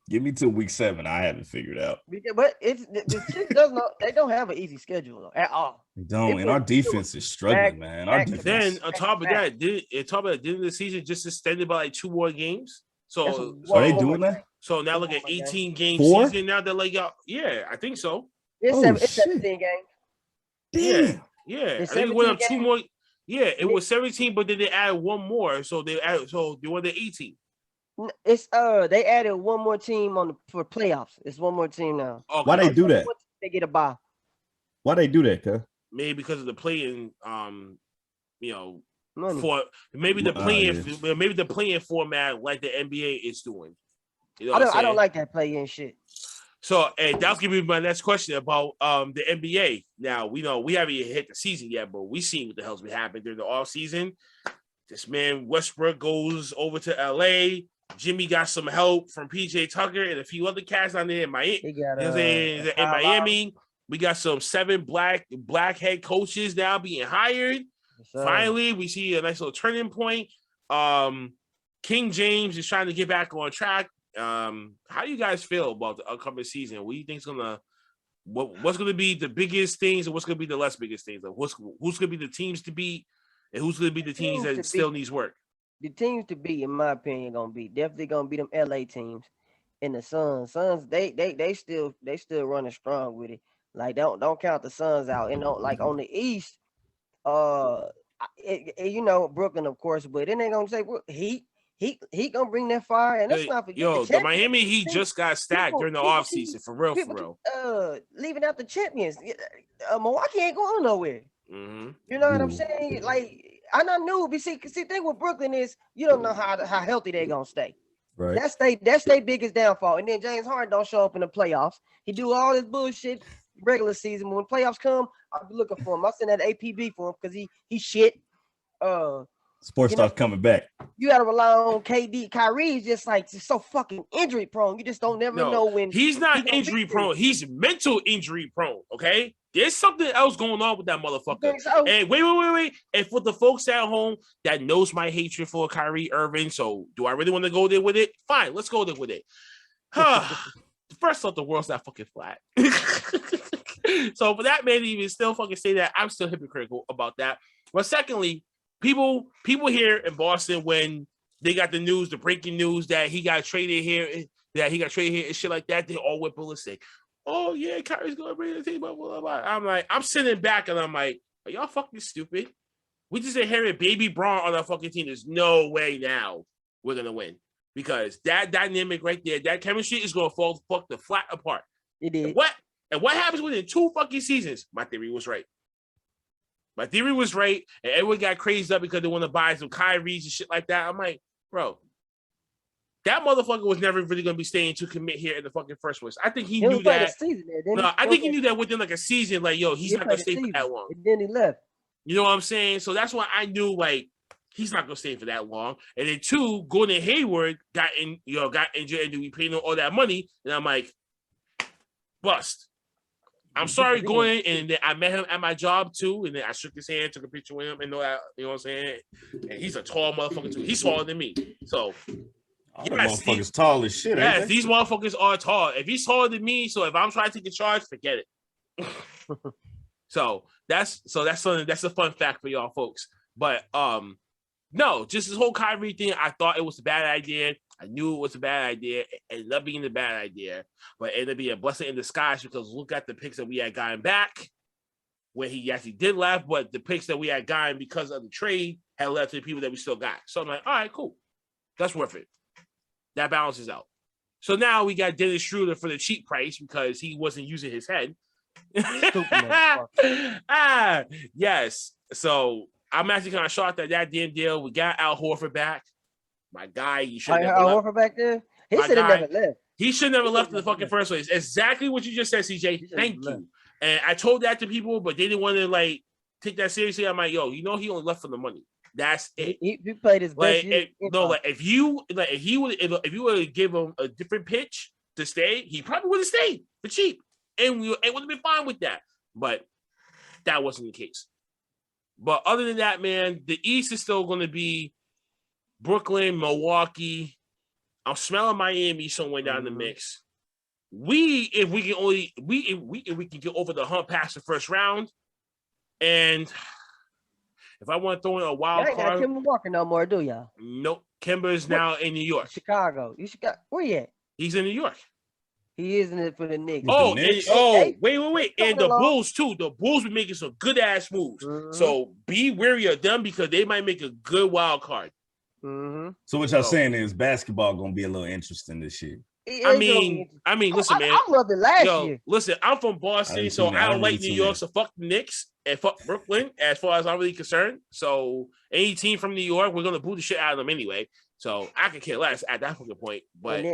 Give me till week 7. I haven't figured out. But it's the Chiefs does not. They don't have an easy schedule though, at all. They don't, and our defense is struggling, man. Our defense. Then on top of that, didn't the season just extended by like 2 more games? So are they doing that? So now look at 18 game 4? season. Now they're like, yeah, I think so. It's 17 games. Damn. Yeah. I It's think it went up 2 17 more. Yeah, it was 17, but then they added 1 more, so they went to 18. It's they added 1 more team for playoffs. It's 1 more team now. Okay. Why they do that? They get a bye. Why they do that, cuz? Maybe because of the playing, Money. for maybe the playing format like the NBA is doing. You know I don't like that play-in shit. So, and that's gonna be my next question about the NBA. Now we know we haven't even hit the season yet, but we seen what the hell's been happening during the off season. This man Westbrook goes over to LA. Jimmy got some help from PJ Tucker and a few other cats down there in Miami. In Miami, we got some 7 black head coaches now being hired. Finally, we see a nice little turning point. King James is trying to get back on track. How do you guys feel about the upcoming season? What do you think's what's gonna be the biggest things and what's gonna be the less biggest things? Like who's gonna be the teams to beat and who's gonna be the teams that still needs work? The teams to beat, in my opinion, definitely gonna be them LA teams and the Suns. Suns, they still running strong with it. Like don't count the Suns out. And like on the East, Brooklyn, of course, but then they gonna say he gonna bring that fire, and let's not forget the Miami Heat just got stacked during the offseason, for real. Leaving out the champions, Milwaukee ain't going nowhere. Mm-hmm. You know what I'm saying? Like I knew, but see, the thing with Brooklyn is you don't know how healthy they gonna stay. Right. That's their biggest downfall. And then James Harden don't show up in the playoffs. He do all this bullshit regular season. When playoffs come, I'll be looking for him. I'll send that APB for him because he shit. Sports starts coming back. You gotta rely on KD. Kyrie is just so fucking injury prone. You just don't never know when he's not injury prone. He's mental injury prone. Okay, there's something else going on with that motherfucker. So? And wait. And for the folks at home that knows my hatred for Kyrie Irving, so do I really want to go there with it? Fine, let's go there with it. First off, the world's not fucking flat. So for that man to even still fucking say that, I'm still hypocritical about that. But secondly, people here in Boston, when they got the breaking news that he got traded here and shit like that, they all went ballistic. Oh yeah, Kyrie's gonna bring the team up. Blah, blah, blah. I'm sitting back and I'm like, are y'all fucking stupid? We just inherited baby Braun on our fucking team. There's no way now we're gonna win because that dynamic right there, that chemistry is gonna fall the flat apart. It did. And what happens within 2 fucking seasons? My theory was right. My theory was right, and everyone got crazed up because they want to buy some Kyries and shit like that. I'm like, bro, that motherfucker was never really going to be staying to commit here in the fucking first place. I think he knew that. I think he knew that within like a season, like, yo, he's not going to stay for that long. And then he left. You know what I'm saying? So that's why I knew, like, he's not going to stay for that long. And then 2, Gordon Hayward got injured, and we paid him all that money. And I'm like, bust. I'm sorry, Gordon, and then I met him at my job too, and then I shook his hand, took a picture with him, and you know what I'm saying? And he's a tall motherfucker too. He's taller than me. So motherfuckers tall as shit. Yes, these motherfuckers are tall. If he's taller than me, so if I'm trying to take a charge, forget it. So that's a fun fact for y'all folks. But no, just this whole Kyrie thing, I thought it was a bad idea. I knew it was a bad idea. It ended up being a bad idea, but it ended up being a blessing in disguise because look at the picks that we had gotten back when he actually did left, but the picks that we had gotten because of the trade had led to the people that we still got. So I'm like, all right, cool. That's worth it. That balances out. So now we got Dennis Schroeder for the cheap price because he wasn't using his head. Yes. So I'm actually kind of shocked that damn deal. We got Al Horford back. My guy, you should have Al Horford back there. He should have never left. He should never left in the fucking first place. Exactly what you just said, CJ. Thank you. And I told that to people, but they didn't want to like take that seriously. I'm like, yo, he only left for the money. That's it. He played his best. If you would have give him a different pitch to stay, he probably would have stayed for cheap, and would have been fine with that. But that wasn't the case. But other than that, man, the East is still going to be Brooklyn, Milwaukee. I'm smelling Miami somewhere down the mix. If we can get over the hump past the first round, and if I want to throw in a wild Y'all card, ain't got Kemba Walker no more, do y'all? nope. Kemba is now in New York. Chicago. Where you at? He's in New York. He isn't it for the Knicks. Oh, Hey, wait. And the Bulls, too. The Bulls be making some good-ass moves. So be wary of them because they might make a good wild card. So what y'all saying is basketball going to be a little interesting this year. I mean, listen, man. I loved it last year. Listen, I'm from Boston, so I don't like New York, so fuck the Knicks and fuck Brooklyn as far as I'm really concerned. So any team from New York, we're going to boo the shit out of them anyway. So I could care less at that fucking point. But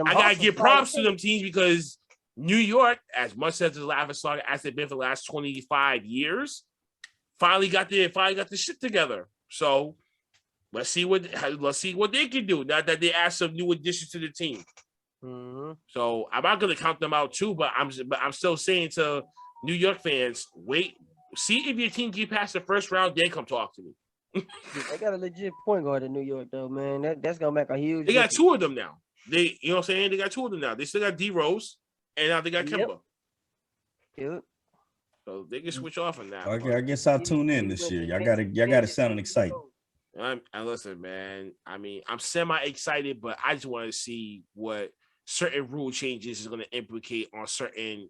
I got to give props to them teams because New York, as much as the laughing stock as they've been for the last 25 years, finally got the shit together. So let's see what they can do now that they add some new additions to the team. So I'm not gonna count them out too, but I'm still saying to New York fans, wait, see if your team get past the first round, then come talk to me. They got a legit point guard in New York though, man. That's gonna make a huge. They got two of them now. You know what I'm saying? They got two of them now. They still got D Rose, and now they got Kemba. Yep. So they can switch off on that. Okay, I guess I'll tune in this year. Y'all got it sounding exciting. And listen, man. I mean, I'm semi excited, but I just want to see what certain rule changes is going to implicate on certain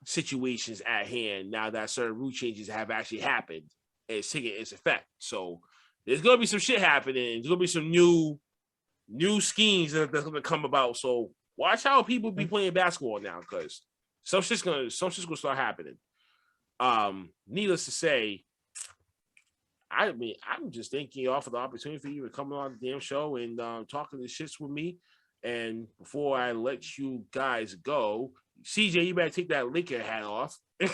situations at hand now that certain rule changes have actually happened and it's taking its effect. So there's going to be some shit happening. There's going to be some new schemes that's going to come about. So watch how people be playing basketball now because some shit's going to start happening. Needless to say, I mean, I'm just thanking y'all for the opportunity for you to come on the damn show and talking this shits with me. And before I let you guys go, CJ, you better take that Laker hat off. And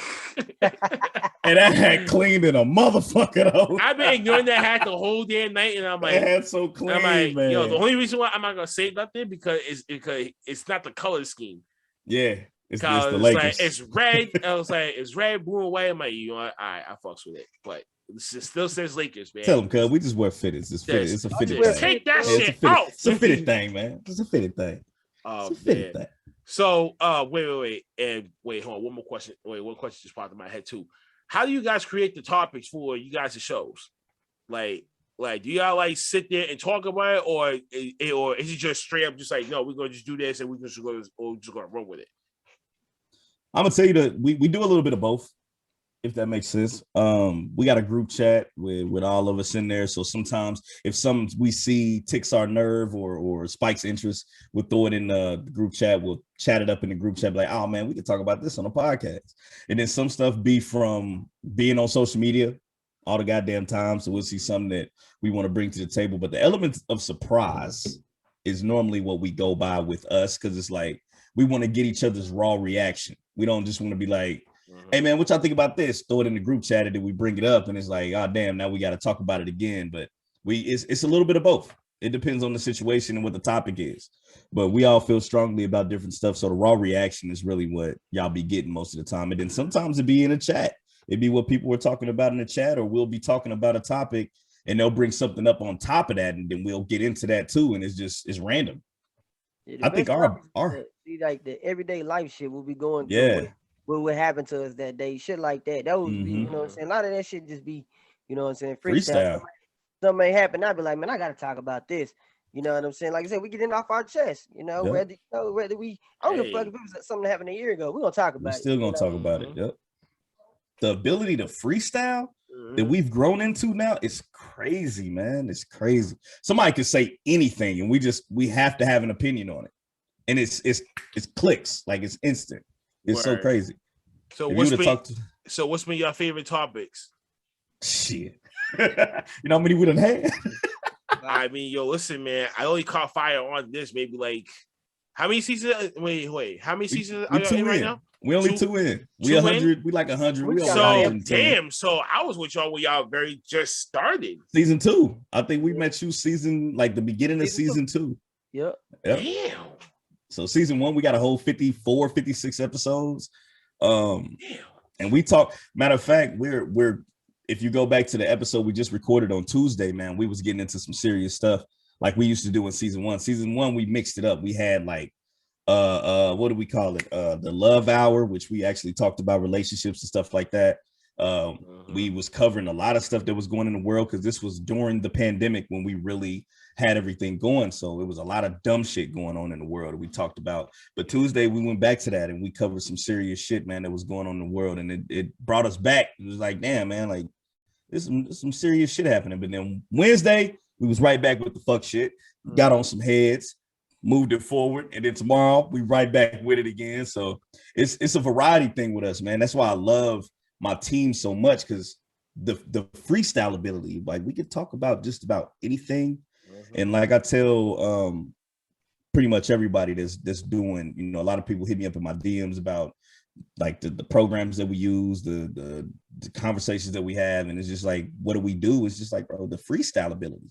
that hat cleaned in a motherfucker though. I've been ignoring that hat the whole damn night, and I'm like, that hat's so clean, man. The only reason why I'm not gonna say nothing because it's not the color scheme. Yeah, it's the Lakers. Like, it's red. I was like, it's red, blue, and white. I'm like, you know what? All right, I fucks with it, but it still says Lakers, man. Tell them, cuz we just wear fitteds. It's fitted. It's a fitted thing. Take that shit out. It's a fitted thing, man. It's a fitted thing. Oh, man. So, wait, and wait, hold on. One more question. One question just popped in my head too. How do you guys create the topics for you guys' shows? Like, do y'all like sit there and talk about it, or is it just straight up just like, no, we're gonna just do this and we're just gonna run with it? I'm gonna tell you that we do a little bit of both, if that makes sense. We got a group chat with all of us in there. So sometimes if some we see ticks our nerve or spikes interest, we'll throw it in the group chat. We'll chat it up in the group chat, like, oh man, we can talk about this on a podcast. And then some stuff be from being on social media all the goddamn time. So we'll see something that we want to bring to the table. But the element of surprise is normally what we go by with us, because it's like we want to get each other's raw reaction. We don't just want to be like, hey man, what y'all think about this? Throw it in the group chat and then we bring it up and it's like, oh damn, now we got to talk about it again. But it's a little bit of both. It depends on the situation and what the topic is. But we all feel strongly about different stuff. So the raw reaction is really what y'all be getting most of the time. And then sometimes it be in a chat. It'd be what people were talking about in the chat, or we'll be talking about a topic and they'll bring something up on top of that and then we'll get into that too. And it's random. Yeah, I think our like the everyday life shit will be going through. Yeah. What happened to us that day, shit like that. That would be, you know what I'm saying? A lot of that shit just be, you know what I'm saying, freestyle. Something may happen, I'd be like, man, I gotta talk about this. You know what I'm saying? Like I said, we get it off our chest, you know, whether we, I don't give a fuck if it was something that happened a year ago. We're gonna talk about it. Still gonna talk about it. Yep. The ability to freestyle that we've grown into now is crazy, man. It's crazy. Somebody could say anything and we have to have an opinion on it. And it's clicks, like it's instant. It's so crazy. So what's been your favorite topics? Shit. You know how many we done had? I mean, yo, listen, man. I only caught fire on this maybe like how many seasons? Wait. How many seasons are you in right now? We only two in. We 100. We like 100. So damn. So I was with y'all when y'all very just started. Season 2. I think we met you the beginning of season 2. Yep. So season 1, we got a whole 54, 56 episodes. And we talk. Matter of fact, we're if you go back to the episode we just recorded on Tuesday, man, we was getting into some serious stuff like we used to do in season one. Season one, we mixed it up. We had like what do we call it? The love hour, which we actually talked about relationships and stuff like that. We was covering a lot of stuff that was going in the world because this was during the pandemic when we really had everything going. So it was a lot of dumb shit going on in the world that we talked about. But Tuesday we went back to that and we covered some serious shit, man, that was going on in the world. And it brought us back. It was like, damn, man, like there's some serious shit happening. But then Wednesday, we was right back with the fuck shit, got on some heads, moved it forward, and then tomorrow we right back with it again. So it's a variety thing with us, man. That's why I love my team so much, because the freestyle ability, like we could talk about just about anything. And like I tell pretty much everybody that's doing, you know, a lot of people hit me up in my DMs about like the programs that we use, the conversations that we have, and it's just like, what do we do? It's just like, bro, the freestyle ability.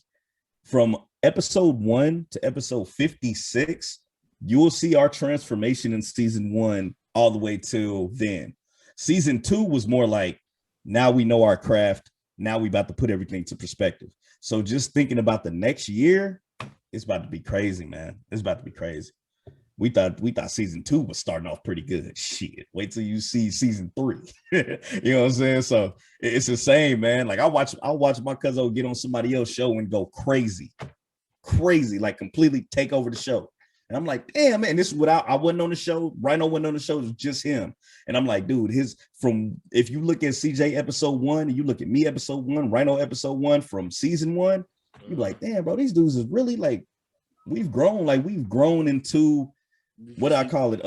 From episode 1 to episode 56, you will see our transformation in season 1 all the way till then. Season 2 was more like, now we know our craft. Now we about to put everything to perspective. So just thinking about the next year, it's about to be crazy, man. It's about to be crazy. We thought season 2 was starting off pretty good. Shit, wait till you see season 3. You know what I'm saying? So it's the same, man. Like I'll watch my cousin get on somebody else's show and go crazy, like completely take over the show. And I'm like, damn, man, this is what I wasn't on the show. Rhino wasn't on the show. It was just him. And I'm like, dude, if you look at CJ episode 1 and you look at me episode 1, Rhino episode 1 from season 1, you're like, damn, bro, these dudes is really like, we've grown into what I call it,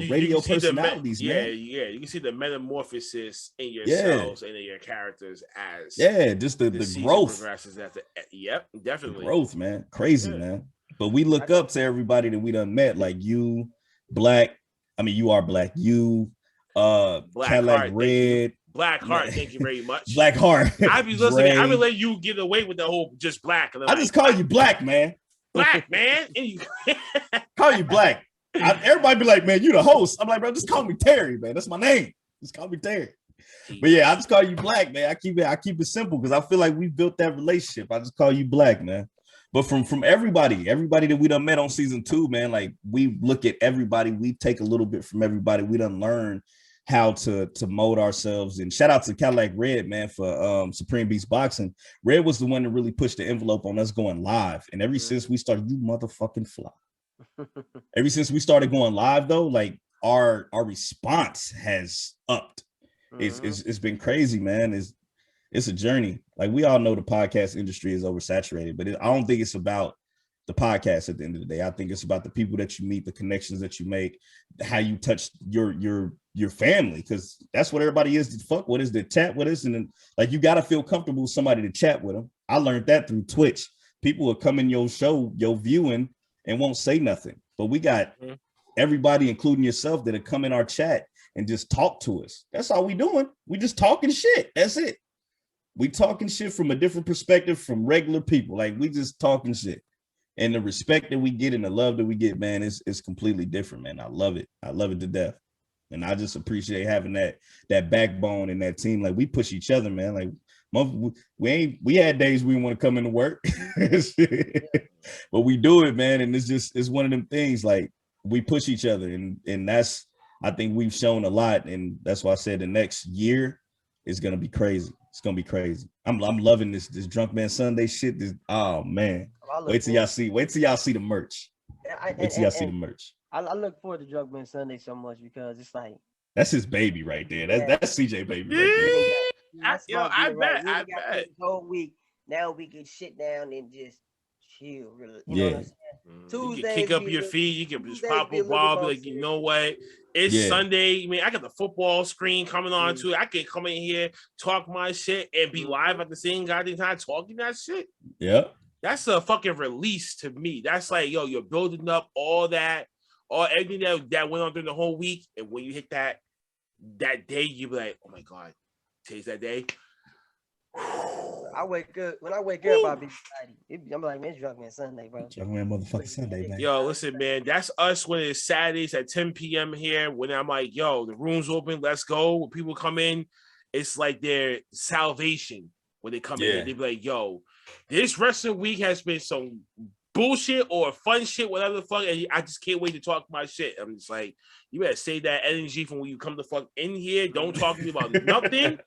radio personalities, man. Yeah, you can see the metamorphosis in yourselves and in your characters as just the growth progresses. Definitely the growth, man. Crazy, man. But we look up to everybody that we done met, like you, Black. I mean, you are Black. You, Black Cadillac Heart, Red. Black Heart, thank you very much. Black Heart. I be listening. I would let you get away with the whole just Black. I just call you Black, man. Black, man. Call you Black. Everybody be like, man, you the host. I'm like, bro, just call me Terry, man. That's my name. Just call me Terry. But yeah, I just call you Black, man. I keep it simple because I feel like we built that relationship. I just call you Black, man. But from everybody that we done met on season 2, man, like we look at everybody, we take a little bit from everybody. We done learn how to mold ourselves. And shout out to Cadillac Red, man, for Supreme Beast Boxing. Red was the one that really pushed the envelope on us going live. And ever since we started, you motherfucking fly. Ever since we started going live, though, like our response has upped. It's been crazy, man. It's a journey. Like we all know the podcast industry is oversaturated, but I don't think it's about the podcast at the end of the day. I think it's about the people that you meet, the connections that you make, how you touch your family, because that's what everybody is to fuck with, is to chat with us. And then, like, you got to feel comfortable with somebody to chat with them. I learned that through Twitch. People will come in your show, your viewing, and won't say nothing. But we got everybody, including yourself, that have come in our chat and just talk to us. That's all we doing. We just talking shit. That's it. We talking shit from a different perspective from regular people. Like, we just talking shit. And the respect that we get and the love that we get, man, is completely different, man. I love it. I love it to death. And I just appreciate having that backbone and that team. Like, we push each other, man. Like, we had days we didn't want to come into work, but we do it, man. And it's one of them things, like, we push each other, and that's, I think we've shown a lot. And that's why I said the next year is going to be crazy. It's going to be crazy. I'm loving this Drunk Man Sunday shit. Oh man. Wait till y'all see the merch. Wait till y'all see the merch. I look forward to Drunk Man Sunday so much because it's like, that's his baby right there. That's CJ baby right there. I bet. This whole week now we can sit down and just chill. Really, you know what I'm saying? You can kick up your feet. You can just pop a ball. Be like, you know what? It's Sunday. I mean, I got the football screen coming on too. I can come in here, talk my shit, and be live at the same goddamn time talking that shit. Yeah. That's a fucking release to me. That's like, yo, you're building up all everything that went on during the whole week. And when you hit that day, you be like, oh my God, today's that day. I wake up when I wake up, I'll be excited. I'm like, man, it's Drunk Man Sunday, bro. Drunk Man motherfucking Sunday, man. Yo, listen, man, that's us when it's Saturdays at 10 p.m. here. When I'm like, yo, the room's open, let's go. When people come in, it's like their salvation when they come in. They be like, yo, this wrestling week has been some bullshit or fun shit, whatever the fuck, and I just can't wait to talk my shit. I'm just like, you better save that energy from when you come to fuck in here. Don't talk to me about nothing.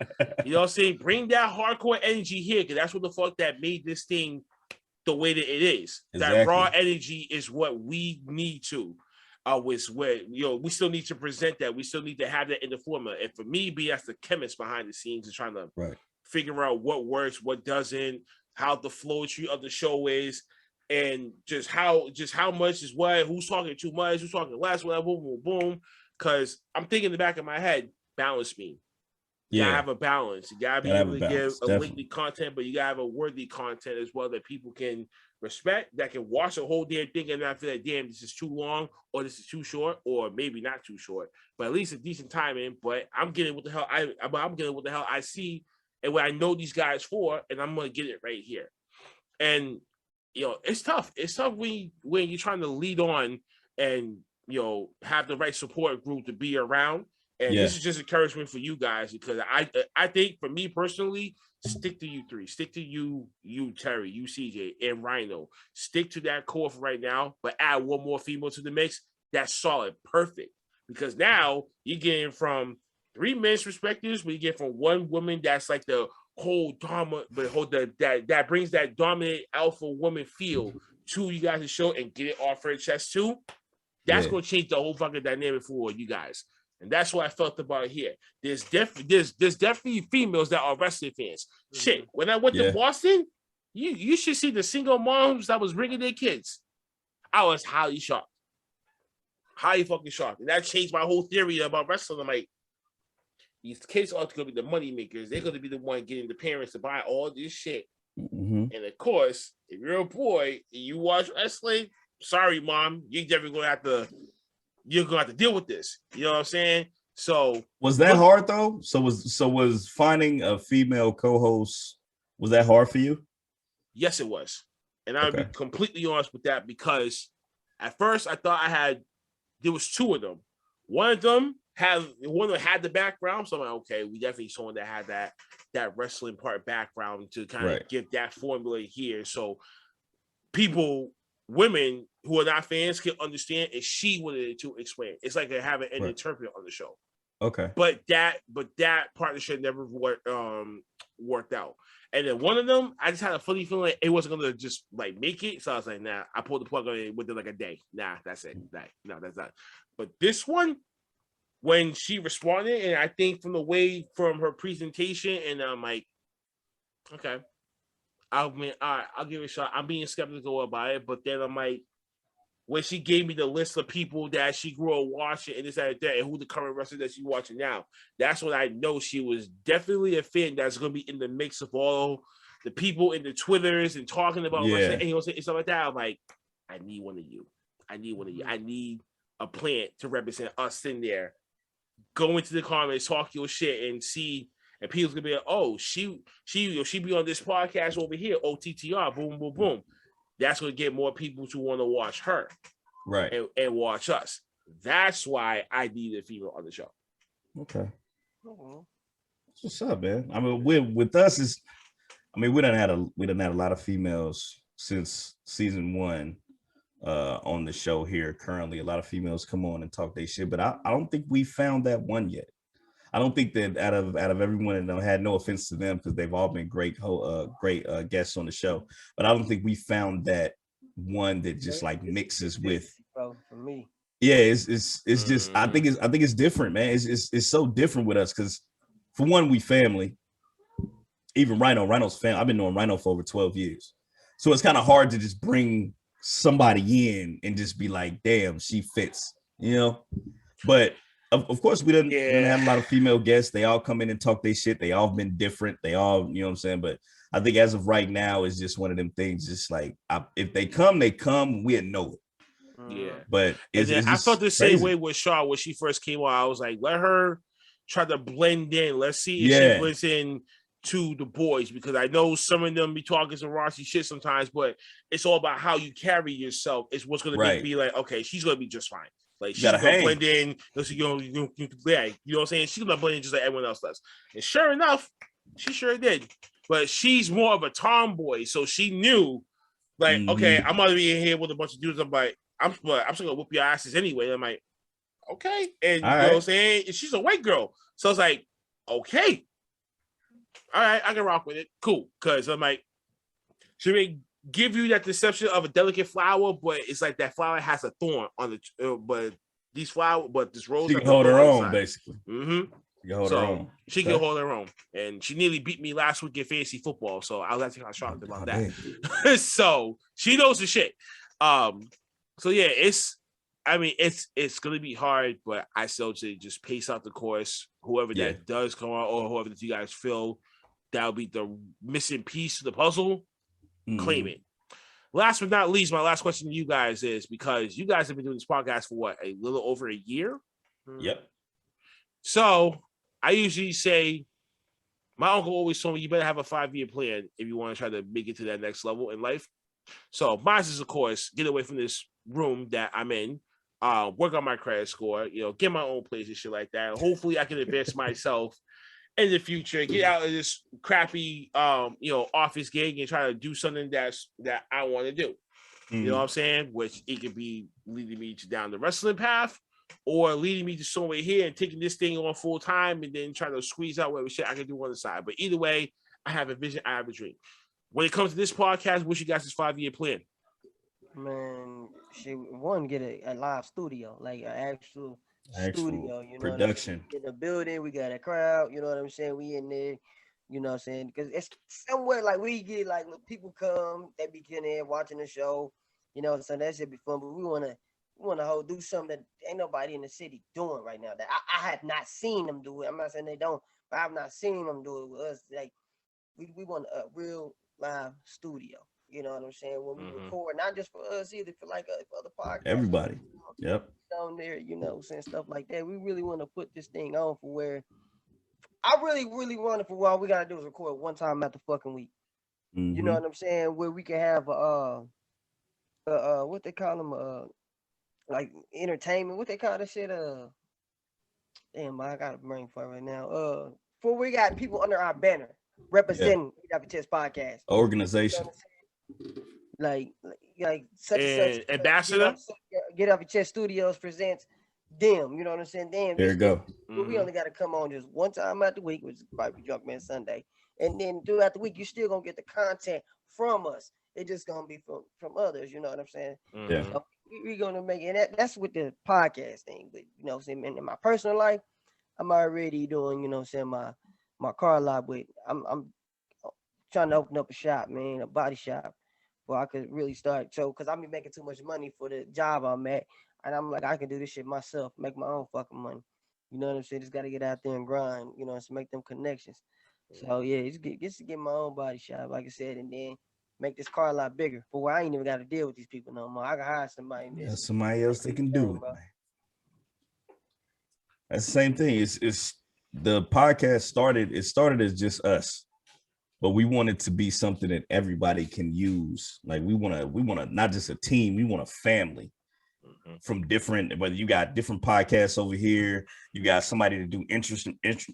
You know what I'm saying? Bring that hardcore energy here, because that's what the fuck that made this thing the way that it is. Exactly. That raw energy is what we need to. Was where we still need to present that. We still need to have that in the formula. And for me, be as the chemist behind the scenes and trying to figure out what works, what doesn't, how the flowetry of the show is, and just how much is what, who's talking too much, who's talking less, whatever, boom, boom, boom. Because I'm thinking in the back of my head, balance me. You gotta have a balance. You gotta be able to give a lengthy content, but you gotta have a worthy content as well that people can respect, that can watch a whole damn thing and not feel like, damn, this is too long, or this is too short, or maybe not too short, but at least a decent time in. But I'm getting what the hell I'm getting what the hell I see and what I know these guys for, and I'm gonna get it right here. And it's tough. It's tough when you're trying to lead on and have the right support group to be around. And this is just encouragement for you guys, because I think for me personally, stick to you three, stick to you Terry, you CJ, and Rhino. Stick to that core for right now, but add one more female to the mix. That's solid, perfect. Because now you're getting from 3 men's perspectives, but you get from one woman that's like the whole dominant, but that brings that dominant alpha woman feel to you guys to show and get it off her chest too. That's gonna change the whole fucking dynamic for you guys. And that's what I felt about here. There's definitely females that are wrestling fans. Mm-hmm. Shit, when I went to Boston, you should see the single moms that was bringing their kids. I was highly shocked. Highly fucking shocked. And that changed my whole theory about wrestling. I'm like, these kids are going to be the money makers. They're going to be the one getting the parents to buy all this shit. Mm-hmm. And of course, if you're a boy and you watch wrestling, sorry, mom, you're definitely going to have to. You're gonna have to deal with this. You know what I'm saying? So was that hard though? So was finding a female co-host, was that hard for you? Yes, it was. And I'll be completely honest with that, because at first I thought there was 2 of them. One of them had the background. So I'm like, okay, we definitely someone that had that wrestling part background to kind of give that formula here. So women who are not fans can understand, and she wanted to explain. It's like having an interpreter on the show. Okay. But that partnership never worked out. And then one of them, I just had a funny feeling it wasn't gonna just like make it. So I was like, nah, I pulled the plug on it within like a day. Nah, that's it. No, that's not. But this one, when she responded, and I think from her presentation, and I'm like, okay. I mean, all right, I'll give it a shot. I'm being skeptical about it, but then I'm like, when she gave me the list of people that she grew up watching and this, that, and who the current wrestler that she's watching now, that's when I know she was definitely a fan that's going to be in the mix of all the people in the Twitters and talking about wrestling and stuff like that. I'm like, I need one of you. I need a plant to represent us in there. Go into the comments, talk your shit, and see. And people's gonna be like, oh, she be on this podcast over here, OTTR, boom, boom, boom. That's gonna get more people to want to watch her, right? And watch us. That's why I need a female on the show. Okay. What's up, man? I mean, with us we done had a lot of females since season 1 on the show here. Currently, a lot of females come on and talk their shit, but I don't think we found that one yet. I don't think that out of everyone, and I had no offense to them because they've all been great guests on the show, but I don't think we found that one that just like mixes with. Bro, for me, it's just I think it's different, man. It's so different with us because for one, we family. Even Rhino's family. I've been knowing Rhino for over 12 years, so it's kind of hard to just bring somebody in and just be like, damn, she fits, but. Of course, we didn't have a lot of female guests. They all come in and talk their shit. They all been different. They all, you know what I'm saying? But I think as of right now, it's just one of them things. Just like, if they come, they come. We know it. Yeah. But I felt the same way with Shaw when she first came out. I was like, let her try to blend in. Let's see if she blends in to the boys, because I know some of them be talking some raunchy shit sometimes, but it's all about how you carry yourself. It's what's going to make me like, okay, she's going to be just fine. Like, she's going to blend in. You know what I'm saying? She's going to blend in just like everyone else does. And sure enough, she sure did. But she's more of a tomboy, so she knew, like, okay, I'm going to be in here with a bunch of dudes. I'm like, I'm still going to whoop your asses anyway. I'm like, okay. And you know what I'm saying? And she's a white girl. So it's like, okay. All right, I can rock with it. Cool. Because I'm like, she may give you that deception of a delicate flower, but it's like that flower has a thorn on the but this rose she can hold her own, basically. She can hold her own. She can hold her own. And she nearly beat me last week in fantasy football. So I was actually kind of shocked about that. So she knows the shit. So yeah, it's gonna be hard, but I still say just pace out the course. Whoever that does come out, or whoever that you guys feel that'll be the missing piece to the puzzle, claim it. Last but not least, my last question to you guys is, because you guys have been doing this podcast for what, a little over a year? Yep. So I usually say, my uncle always told me, you better have a 5-year plan if you want to try to make it to that next level in life. So mine is, of course, get away from this room that I'm in, work on my credit score, get my own place and shit like that. Hopefully I can advance myself in the future, get out of this crappy, office gig and try to do something that I want to do. You know what I'm saying? Which it could be leading me to down the wrestling path, or leading me to somewhere here and taking this thing on full time and then trying to squeeze out whatever shit I can do on the side. But either way, I have a vision, I have a dream. When it comes to this podcast, what's you guys' 5-year plan? Man, get a live studio, like an actual studio, production. In the building, we got a crowd, you know what I'm saying? We in there, you know what I'm saying? Because it's somewhere like we get like people come, they be in there watching the show, so that should be fun. But we wanna do something that ain't nobody in the city doing right now. That I have not seen them do it. I'm not saying they don't, but I've not seen them do it with us. Like we want a real live studio. You know what I'm saying? When we record, not just for us either, for like for other podcasts. Everybody. Yep. Down there, saying stuff like that. We really want to put this thing on for where I really, really want it, for all we gotta do is record one time out the fucking week. You know what I'm saying? Where we can have what they call them, like entertainment. What they call that shit? Damn, I got a brain fart right now. For we got people under our banner representing Getitoffyochest podcast organization. Like such and such ambassador. Getitoffyochest Studios presents them. You know what I'm saying? Damn. There you go. We only got to come on just one time out the week, which is probably Drunk Man Sunday, and then throughout the week, you still gonna get the content from us. It's just gonna be from others. You know what I'm saying? Yeah. So we're gonna make it. That's with the podcast thing. But you know what I'm saying? In my personal life, I'm already doing, you know what I'm saying, my car lot, but I'm trying to open up a shop, man, a body shop, where I could really start. So, because I'm making too much money for the job I'm at, and I'm like, I can do this shit myself, make my own fucking money. You know what I'm saying? Just got to get out there and grind, so make them connections. So, yeah, just to get my own body shop, like I said, and then make this car lot bigger, for where I ain't even got to deal with these people no more. I can hire somebody. Somebody else that can do it, man. That's the same thing. It's the podcast started as just us. But we want it to be something that everybody can use. Like we want to not just a team, we want a family from different, whether you got different podcasts over here, you got somebody to do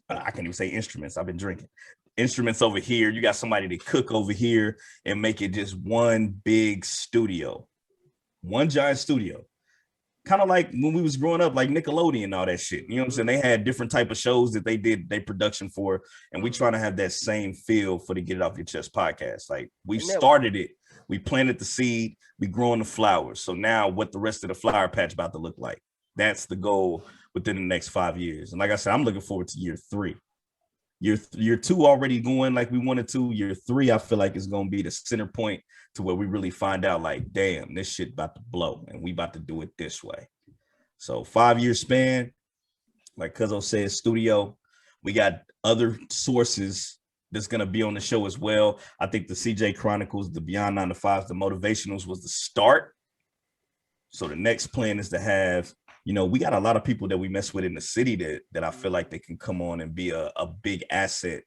I can't even say instruments. I've been drinking instruments over here. You got somebody to cook over here and make it just one big studio, one giant studio. Kind of like when we was growing up, like Nickelodeon and all that shit. You know what I'm saying? They had different type of shows that they did their production for, and we trying to have that same feel for the Get It Off Your Chest podcast. Like we started it, we planted the seed, we growing the flowers. So now what the rest of the flower patch about to look like? That's the goal within the next 5 years. And like I said, I'm looking forward to year 3. Year 2 already going like we wanted to. Year 3, I feel like is going to be the center point to where we really find out, like, damn, this shit about to blow and we about to do it this way. So 5-year span, like Cuzzo said, studio. We got other sources that's going to be on the show as well. I think the CJ Chronicles, the Beyond 9 to 5s, the Motivationals was the start. So the next plan is to have, we got a lot of people that we mess with in the city that I feel like they can come on and be a big asset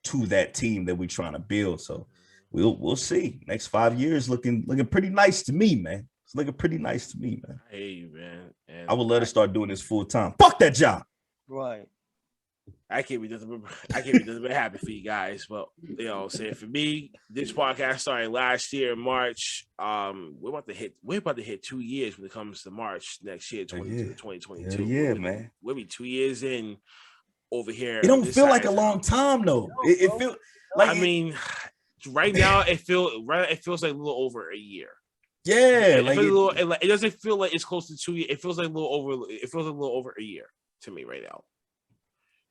to that team that we're trying to build. So we'll see. Next 5 years looking pretty nice to me, man. It's looking pretty nice to me, man. Hey, man. And I would let us start doing this full time. Fuck that job. Right. I can't be nothing but happy for you guys. But you know, saying for me, this podcast started last year in March. We're about to hit 2 years when it comes to March next year, 2022. Yeah, man. We'll be 2 years in over here. It don't feel like a long time though. It feels like, I mean, right now it feels like a little over a year. Yeah, it doesn't feel like it's close to 2 years. It feels like a little over a year to me right now.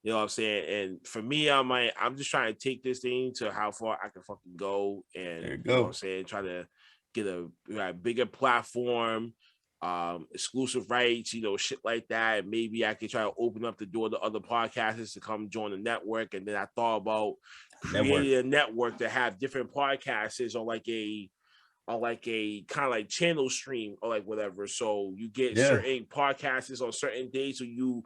You know what I'm saying? And for me, I'm just trying to take this thing to how far I can fucking go. And you know what I'm saying? Try to get a bigger platform, exclusive rights, you know, shit like that. Maybe I could try to open up the door to other podcasters to come join the network. And then I thought about creating a network to have different podcasters on like a kind of like channel stream or like whatever. So you get certain podcasts on certain days. So you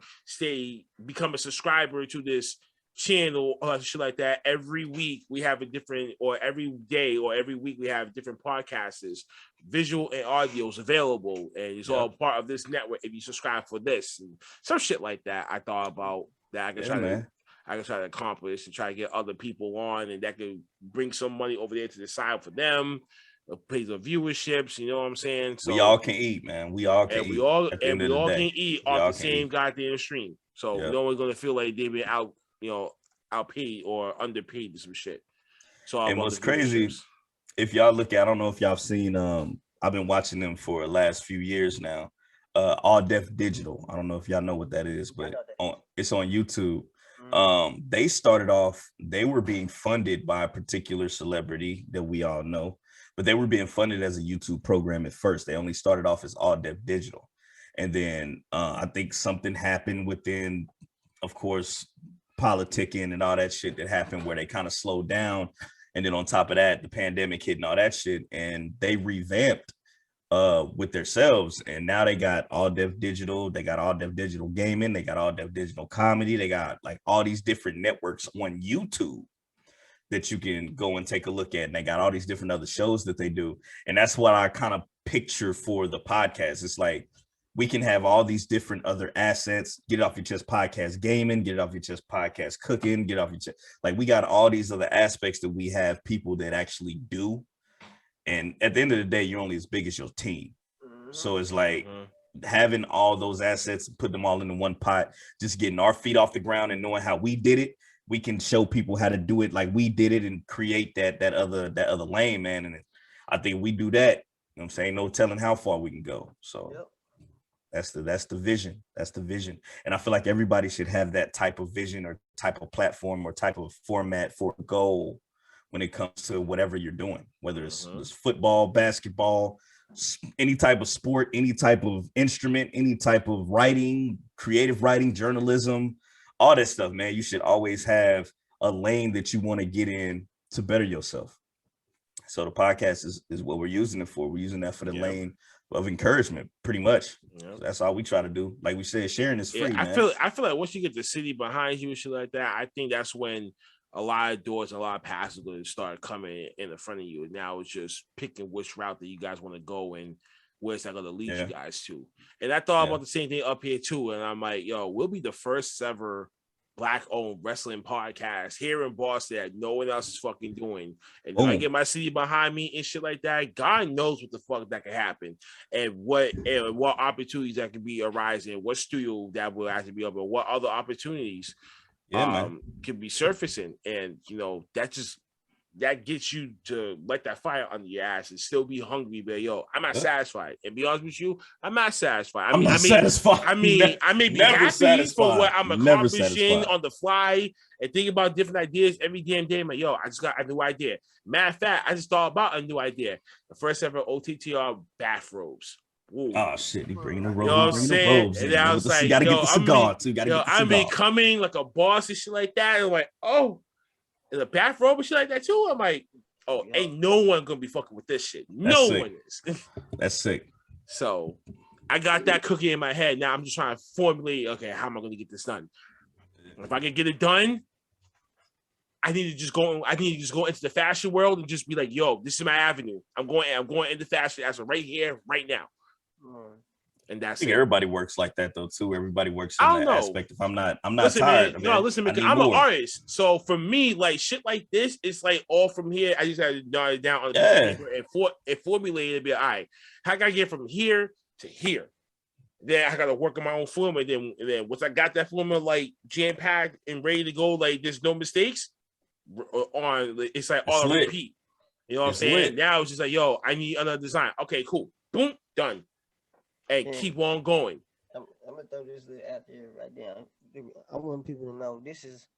become a subscriber to this channel or shit like that. Every week we have a different, or every day or every week we have different podcasts, visual and audios available. And it's all part of this network if you subscribe for this and some shit like that. I thought about that. I can try to accomplish and try to get other people on, and that could bring some money over there to the side for them. Pay the viewerships, you know what I'm saying? So we all can eat, man. We all can eat. We all can eat off the same goddamn stream. So no one's gonna feel like they've been outpaid or underpaid to some shit. So and what's crazy, if y'all look at, I don't know if y'all have seen, I've been watching them for the last few years now. All Def Digital. I don't know if y'all know what that is, but it's on YouTube. They started off, they were being funded by a particular celebrity that we all know. But they were being funded as a YouTube program at first. They only started off as All Def Digital. And then I think something happened within, of course, politicking and all that shit that happened where they kind of slowed down. And then on top of that, the pandemic hit and all that shit. And they revamped with themselves. And now they got All Def Digital. They got All Def Digital Gaming. They got All Def Digital Comedy. They got like all these different networks on YouTube that you can go and take a look at. And they got all these different other shows that they do. And that's what I kind of picture for the podcast. It's like, we can have all these different other assets, Get It Off Your Chest podcast gaming, Get It Off Your Chest podcast cooking, Get It Off Your Chest. Like, we got all these other aspects that we have people that actually do. And at the end of the day, you're only as big as your team. So it's like having all those assets, put them all into one pot, just getting our feet off the ground and knowing how we did it. We can show people how to do it like we did it and create that other lane, man. And I think we do that, you know what I'm saying? No telling how far we can go. So that's the vision. That's the vision. And I feel like everybody should have that type of vision or type of platform or type of format for a goal when it comes to whatever you're doing, whether it's football, basketball, any type of sport, any type of instrument, any type of writing, creative writing, journalism, all that stuff, man. You should always have a lane that you want to get in to better yourself. So the podcast is what we're using it for. We're using that for the lane of encouragement, pretty much. So that's all we try to do. Like we said, sharing is free, man. I feel like once you get the city behind you and shit like that, I think that's when a lot of doors, a lot of passes are going to start coming in front of you. And now it's just picking which route that you guys want to go and where's that going to lead you guys to. And I thought about the same thing up here too. And I'm like, yo, we'll be the first ever Black-owned wrestling podcast here in Boston that no one else is fucking doing. And if I get my city behind me and shit like that, God knows what the fuck that can happen and what opportunities that can be arising, what studio that will have to be open, what other opportunities can be surfacing. And you know, that gets you to let that fire under your ass and still be hungry, but yo, I'm not satisfied. And be honest with you, I'm not satisfied. I'm not satisfied. I may be happy for what I'm accomplishing on the fly and think about different ideas every damn day. I'm like, yo, I just got a new idea. Matter of fact, I just thought about a new idea. The first ever OTTR bathrobes. Ooh. Oh shit, he bringing the robes. You know what I'm saying? And I was like, you gotta get the cigar too. I'm becoming like a boss and shit like that. And I'm like, oh, in a bathrobe and shit like that too. I'm like, oh, ain't no one gonna be fucking with this shit. No one is. That's sick. So I got that cookie in my head. Now I'm just trying to formulate, okay, how am I gonna get this done? If I can get it done, I need to just go into the fashion world and just be like, yo, this is my avenue. I'm going into fashion as of right here, right now. And that's I think everybody works like that though too. Everybody works in that aspect. If I'm not listen, tired, man. man. No, listen, man, I'm an artist. So for me, like shit like this, it's like all from here. I just had to jot it down on a piece of paper and formulate it. Be like, all right, how can I get from here to here? Then I gotta work on my own formula. And then once I got that formula like jam packed and ready to go, like there's no mistakes on. It's like all repeat. You know what I'm saying? Lit. Now it's just like, yo, I need another design. Okay, cool. Boom, done. And keep on going. I'm gonna throw this out there right now. I want people to know this is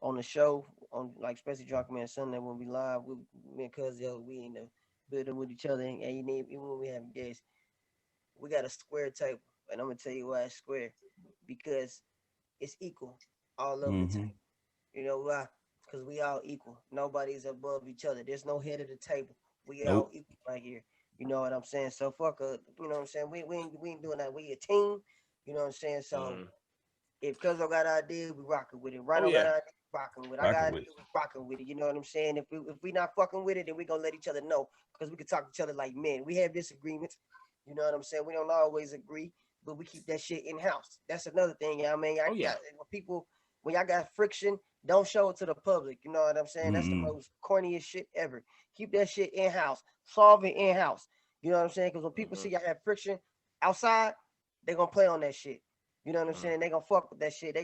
on the show, on like especially Drunk Man Sunday when we live with me and Cuz, we in the building with each other, and even when we have guests, we got a square table, and I'm gonna tell you why it's square, because it's equal all over the table. You know why? Because we all equal. Nobody's above each other. There's no head of the table. We all equal right here. You know what I'm saying? So fuck you know what I'm saying? We ain't doing that. We a team. You know what I'm saying? So if Cuzzo got an idea, we rocking with it. Rhino got an idea, rocking with it. I got an idea, we rocking with it. You know what I'm saying? If we not fucking with it, then we gonna let each other know, because we can talk to each other like men. We have disagreements. You know what I'm saying? We don't always agree, but we keep that shit in house. That's another thing. You know what I mean? When y'all got friction, don't show it to the public. You know what I'm saying? That's the most corniest shit ever. Keep that shit in house. Solve it in house. You know what I'm saying? Because when people see y'all have friction outside, they gonna play on that shit. You know what I'm saying? They gonna fuck with that shit.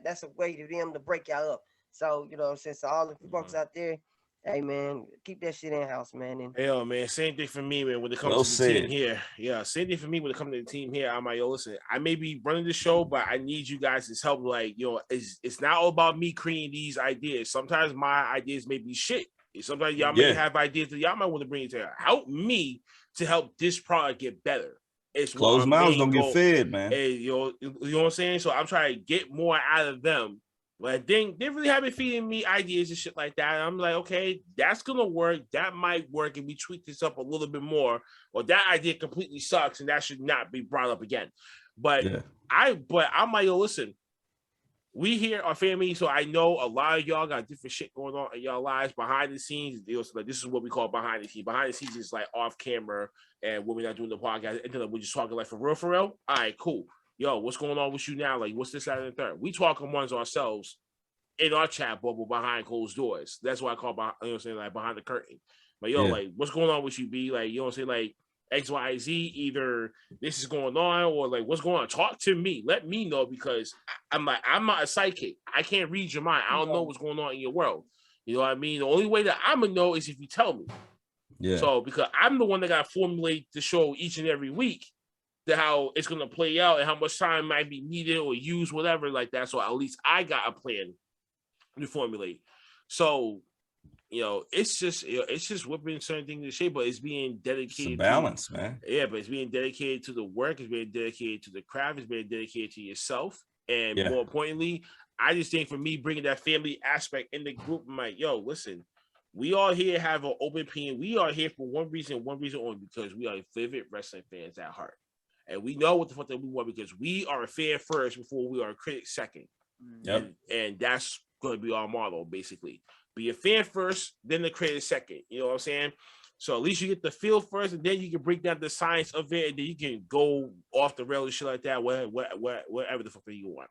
That's a way to them to break y'all up. So you know what I'm saying? So all the folks out there, hey man, keep that shit in house, man. And yo, man, same thing for me, man. When it comes to the team here, same thing for me when it comes to the team here. I'm like, yo, listen, I may be running the show, but I need you guys' help. Like, it's not all about me creating these ideas. Sometimes my ideas may be shit. Sometimes y'all may have ideas that y'all might want to bring to help me to help this product get better. It's closed mouths don't get fed, man. And, you know what I'm saying? So I'm trying to get more out of them. But they really have been feeding me ideas and shit like that. And I'm like, okay, that's gonna work. That might work, and we tweak this up a little bit more. Or that idea completely sucks, and that should not be brought up again. But I'm like, yo, listen, we here are family, so I know a lot of y'all got different shit going on in y'all lives behind the scenes. Like, this is what we call behind the scenes. Behind the scenes is like off camera, and when we're not doing the podcast, and then we're just talking like for real. All right, cool. Yo, what's going on with you now? Like, what's this, that, and the third? We talk amongst ourselves in our chat bubble behind closed doors. That's why I call behind, you know what I'm saying, like behind the curtain. But yo, like, what's going on with you, B? Like, you know what I'm saying, like X, Y, Z. Either this is going on, or like, what's going on? Talk to me. Let me know, because I'm not a psychic. I can't read your mind. I don't know what's going on in your world. You know what I mean? The only way that I'm gonna know is if you tell me. Yeah. So because I'm the one that got to formulate the show each and every week, how it's going to play out and how much time might be needed or used, whatever like that. So at least I got a plan to formulate. So, it's just whipping certain things in shape, but it's being dedicated. It's a balance, man. Yeah, but it's being dedicated to the work. It's being dedicated to the craft. It's being dedicated to yourself. And more importantly, I just think for me, bringing that family aspect in the group, I'm like, yo, listen, we all here have an open opinion. We are here for one reason only, because we are vivid wrestling fans at heart. And we know what the fuck that we want, because we are a fan first before we are a critic second. Yep. And that's going to be our model, basically. Be a fan first, then the critic second. You know what I'm saying? So at least you get the feel first, and then you can break down the science of it, and then you can go off the rails and shit like that, whatever the fuck that you want.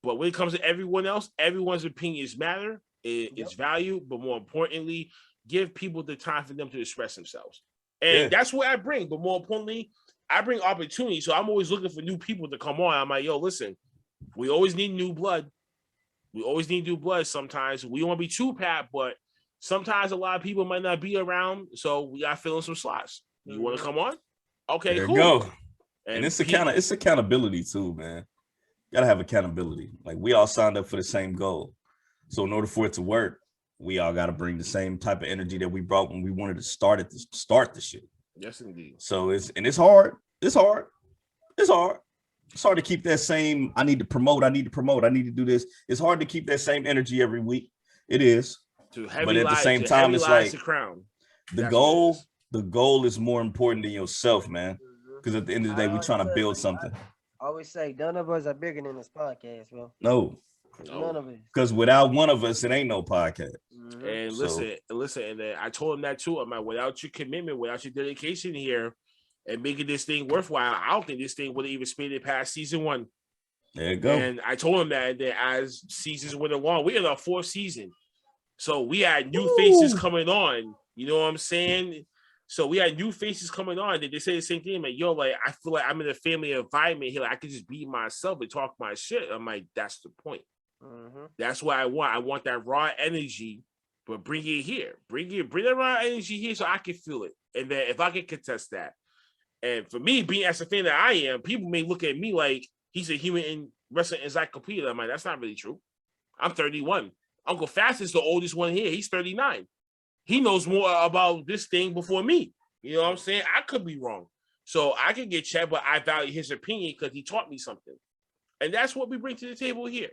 But when it comes to everyone else, everyone's opinions matter. It's value, but more importantly, give people the time for them to express themselves. And that's what I bring. But more importantly, I bring opportunity. So I'm always looking for new people to come on. I'm like, yo, listen, we always need new blood. Sometimes. We don't want to be too pat, but sometimes a lot of people might not be around. So we got to fill in some slots. You want to come on? Okay, there cool. Go. And it's accountability too, man. Gotta have accountability. Like, we all signed up for the same goal. So in order for it to work, we all got to bring the same type of energy that we brought when we wanted to start the shit. Yes, indeed. So it's hard. It's hard to keep that same, I need to promote, I need to do this. It's hard to keep that same energy every week. It is. But at the same time, it's like the goal is more important than yourself, man. Because at the end of the day, we're trying to build something. I always say, none of us are bigger than this podcast, bro. No. None of it. Because without one of us, it ain't no podcast. Mm-hmm. And listen, and then I told him that too. I'm like, without your commitment, without your dedication here, and making this thing worthwhile, I don't think this thing would have even made it past season 1. There you go. And I told him that as seasons went along, we're in our 4th season, so we had new faces coming on. You know what I'm saying? So we had new faces coming on. They say the same thing. Like, yo, like I feel like I'm in a family environment here. Like, I can just be myself and talk my shit. I'm like, that's the point. Mm-hmm. That's what I want. I want that raw energy, but bring it here. Bring the raw energy here so I can feel it. And then if I can contest that, and for me, being as a fan that I am, people may look at me like he's a human in wrestling encyclopedia. I'm like, that's not really true. I'm 31. Uncle Fast is the oldest one here. He's 39. He knows more about this thing before me. You know what I'm saying? I could be wrong. So I can get checked, but I value his opinion because he taught me something. And that's what we bring to the table here.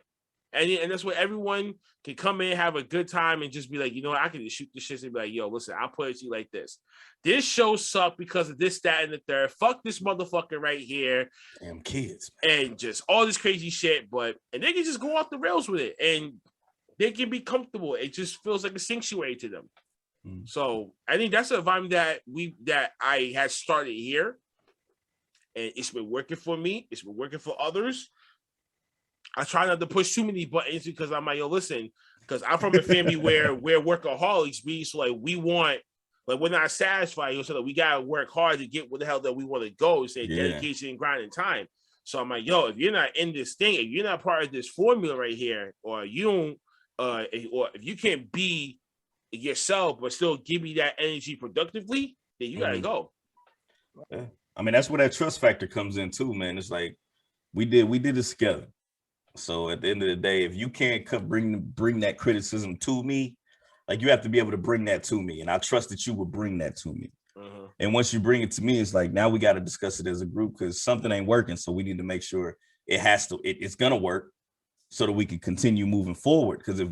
And that's where everyone can come in, have a good time, and just be like, you know what, I can just shoot the shit and be like, yo, listen, I'll put it to you like this. This show sucked because of this, that, and the third. Fuck this motherfucker right here. Damn kids. And just all this crazy shit. And they can just go off the rails with it. And they can be comfortable. It just feels like a sanctuary to them. Mm. So I think that's a vibe that I had started here. And it's been working for me. It's been working for others. I try not to push too many buttons because I'm like, yo, listen, because I'm from a family where we're workaholics, so like we want, like we're not satisfied, so that we gotta work hard to get where the hell that we want to go, say dedication and grind and time. So I'm like, yo, if you're not in this thing, if you're not part of this formula right here, or you don't, or if you can't be yourself but still give me that energy productively, then you gotta go. Yeah. I mean, that's where that trust factor comes in too, man. It's like we did this together. So at the end of the day, if you can't bring that criticism to me, like you have to be able to bring that to me. And I trust that you will bring that to me. Uh-huh. And once you bring it to me, it's like, now we got to discuss it as a group because something ain't working. So we need to make sure it's going to work so that we can continue moving forward. Because if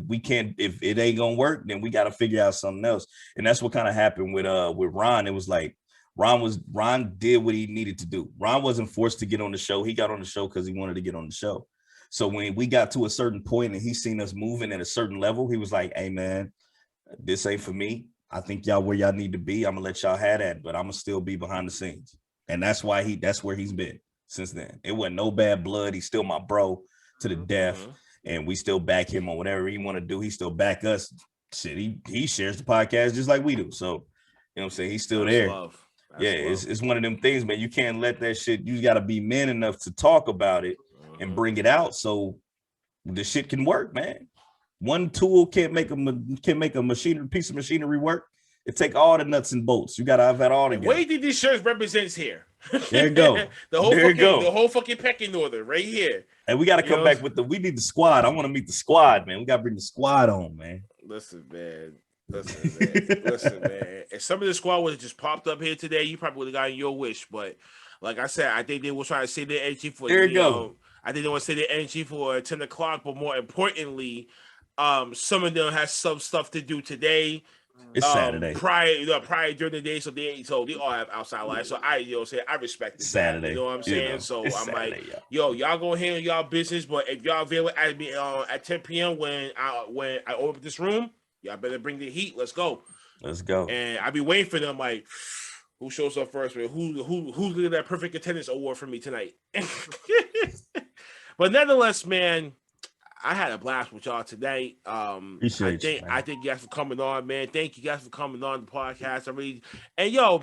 it ain't going to work, then we got to figure out something else. And that's what kind of happened with Ron. It was like, Ron did what he needed to do. Ron wasn't forced to get on the show. He got on the show because he wanted to get on the show. So when we got to a certain point and he seen us moving at a certain level, he was like, hey, man, this ain't for me. I think y'all where y'all need to be. I'm going to let y'all have that, but I'm going to still be behind the scenes. And that's where he's been since then. It wasn't no bad blood. He's still my bro to the death. And we still back him on whatever he want to do. He still back us. Shit, he shares the podcast just like we do. So, you know what I'm saying? He's still there. It's one of them things, man. You can't let that shit. You got to be man enough to talk about it and bring it out so the shit can work, man. One tool can't make a piece of machinery work. It take all the nuts and bolts. You gotta have that all together. What do you think this shirt represents here? There you go. the whole fucking pecking order right here. And we gotta come back with we need the squad. I want to meet the squad, man. We gotta bring the squad on, man. Listen, man. If some of the squad would have just popped up here today, you probably would have gotten your wish. But like I said, I think they were trying to save their energy for there you go. I think they want to save their energy for 10 o'clock, but more importantly, some of them has some stuff to do today. It's Saturday. Prior during the day, so they all have outside life. So I respect it. Saturday. You know what I'm saying? So I'm Saturday, like, y'all go handle y'all business, but if y'all available at 10 p.m. when I open this room, y'all better bring the heat. Let's go. And I be waiting for them like, who shows up first, man? Who's getting that perfect attendance award for me tonight? But nonetheless, man, I had a blast with y'all today. I thank you guys for coming on, man. Thank you guys for coming on the podcast.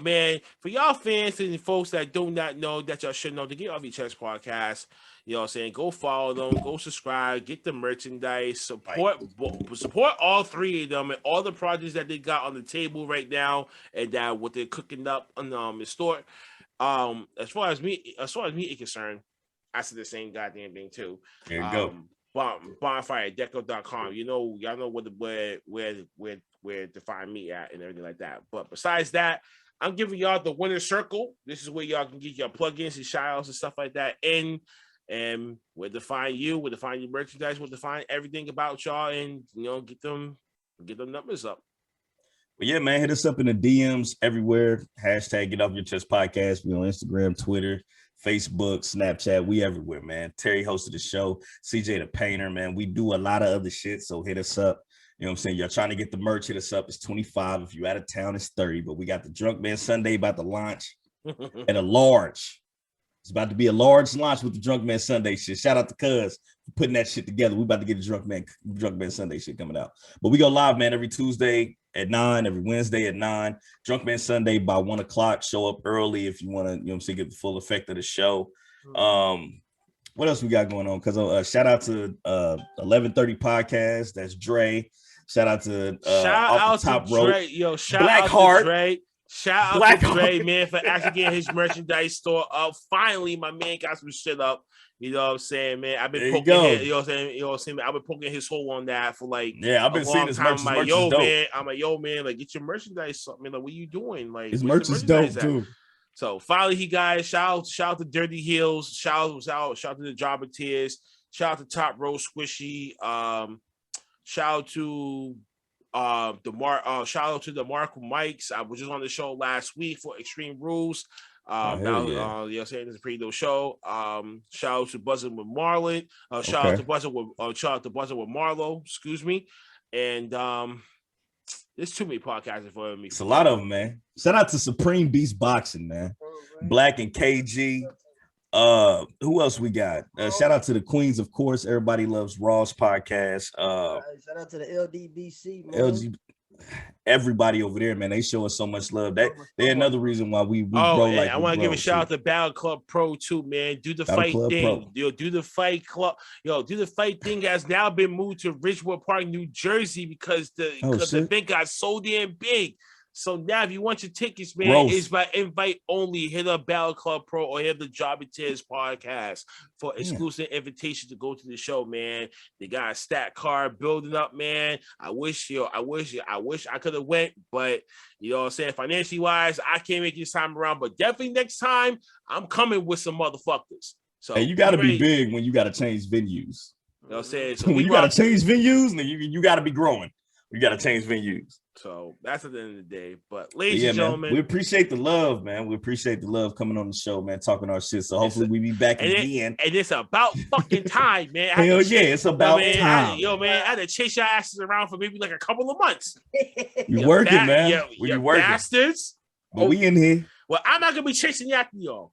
Man, for y'all fans and folks that do not know that y'all should know the Getitoffyochest podcast, you know what I'm saying? Go follow them, go subscribe, get the merchandise, support all three of them and all the projects that they got on the table right now and that what they're cooking up on the store. As far as me is concerned, I said the same goddamn thing too. There you go. Bonfiredeco.com. Y'all know where to find me at and everything like that. But besides that, I'm giving y'all the winner's circle. This is where y'all can get your plugins and shout outs and stuff like that in. And where to find you, where to find your merchandise, where to find everything about y'all, and get them numbers up. But yeah, man, hit us up in the DMs everywhere. # Get Off Your Chest Podcast. We on Instagram, Twitter, Facebook, Snapchat, we everywhere, man. Terry hosted the show. CJ the Painter, man. We do a lot of other shit, so hit us up. You know what I'm saying? Y'all trying to get the merch, hit us up. It's $25. If you're out of town, it's $30. But we got the Drunk Man Sunday about to launch at a large. It's about to be a large launch with the Drunk Man Sunday shit. Shout out to Cuz for putting that shit together. We about to get the Drunk Man Sunday shit coming out. But we go live, man, every Tuesday at 9, every Wednesday at 9. Drunk Man Sunday by 1 o'clock. Show up early if you want to, you know what I'm saying, get the full effect of the show. What else we got going on? Because shout out to 1130 Podcast. That's Dre. Shout out to shout out Top to Rope. Dre. Yo, shout Black out Heart. to Dre. Shout out Black to Dre, Heart. man, for actually getting his merchandise store up. Finally, my man got some shit up. You know what I'm saying, man? I've been poking his, you know what I'm saying? I've been poking his hole on that for like I've been seeing his merch. I'm like, yo, man, like get your merchandise up, man. Like, what are you doing? Like his merch is dope too. So finally, he guys, shout out to Dirty Heels, shout out to the Jobber Tears, shout out to Top Row Squishy, shout out to shout out to the Marco Mikes. I was just on the show last week for Extreme Rules. You know, saying it's a pretty dope show. Shout out to Buzzing with Marlon. Shout out to Buzzing with Marlo. Excuse me. And there's too many podcasts for me. It's a lot of them, man. Shout out to Supreme Beast Boxing, man. Black and KG. Who else we got? Shout out to the Queens, of course. Everybody Loves Raw's podcast. Shout out to the LDBC, man. Everybody over there, man. They show us so much love. They're another reason why we grow like. I want to give a shout out to Battle Club Pro too, man. Do the fight thing. Do the fight club. Do the fight thing has now been moved to Ridgewood Park, New Jersey, because the event got so damn big. So now, if you want your tickets, man, it's by invite only. Hit up Battle Club Pro or hit the Job and Tears podcast for exclusive invitation to go to the show, man. They got a stat card building up, man. I wish I could have went, but you know what I'm saying, financially wise, I can't make this time around. But definitely next time, I'm coming with some motherfuckers. So you got to be big when you got to change venues. You know what I'm saying? So when you got to change venues, then you got to be growing. You got to change venues. So that's at the end of the day. But ladies and gentlemen, man, we appreciate the love, man. We appreciate the love coming on the show, man, talking our shit. So hopefully we be back again. And it's about fucking time, man. Hell yeah, it's about time. I had to chase your asses around for maybe like a couple of months. You working, man. We working. Bastards. But we in here. Well, I'm not gonna be chasing after y'all.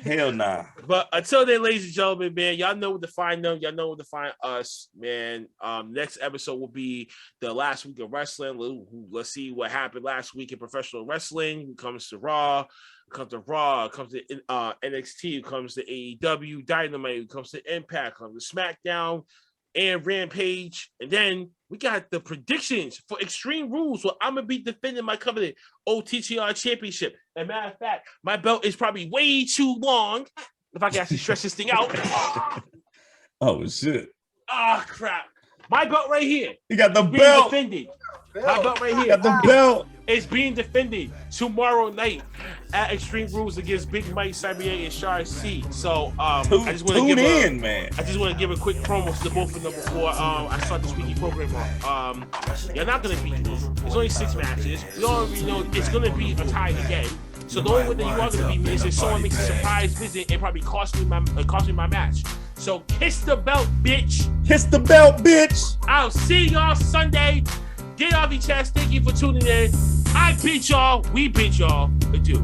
Hell nah. But until then, ladies and gentlemen, man, y'all know where to find them. Y'all know where to find us, man. Next episode will be the last week of wrestling. Let's see what happened last week in professional wrestling. Who comes to Raw? Comes to NXT. Comes to AEW, Dynamite. Comes to Impact. Comes to SmackDown and Rampage. And then we got the predictions for Extreme Rules, where I'm going to be defending my coveted OTTR championship. And matter of fact, my belt is probably way too long if I can actually stretch this thing out. Oh, shit. Oh, crap. My belt right here. You got the belt. Defended. My belt right here. You got the belt. It's being defended tomorrow night at Extreme Rules against Big Mike, Sabier, and Shar C. So I just want to give a quick promo to the both of them before I start this weekly program off. You're not gonna beat this. There's only 6 matches. We already know it's gonna be a tie again. So the only way that you are gonna beat me is if someone makes a surprise visit and probably cost me my match. So kiss the belt, bitch. Kiss the belt, bitch. I'll see y'all Sunday. Getitoffyochest, thank you for tuning in. I bid y'all, we bid y'all adieu.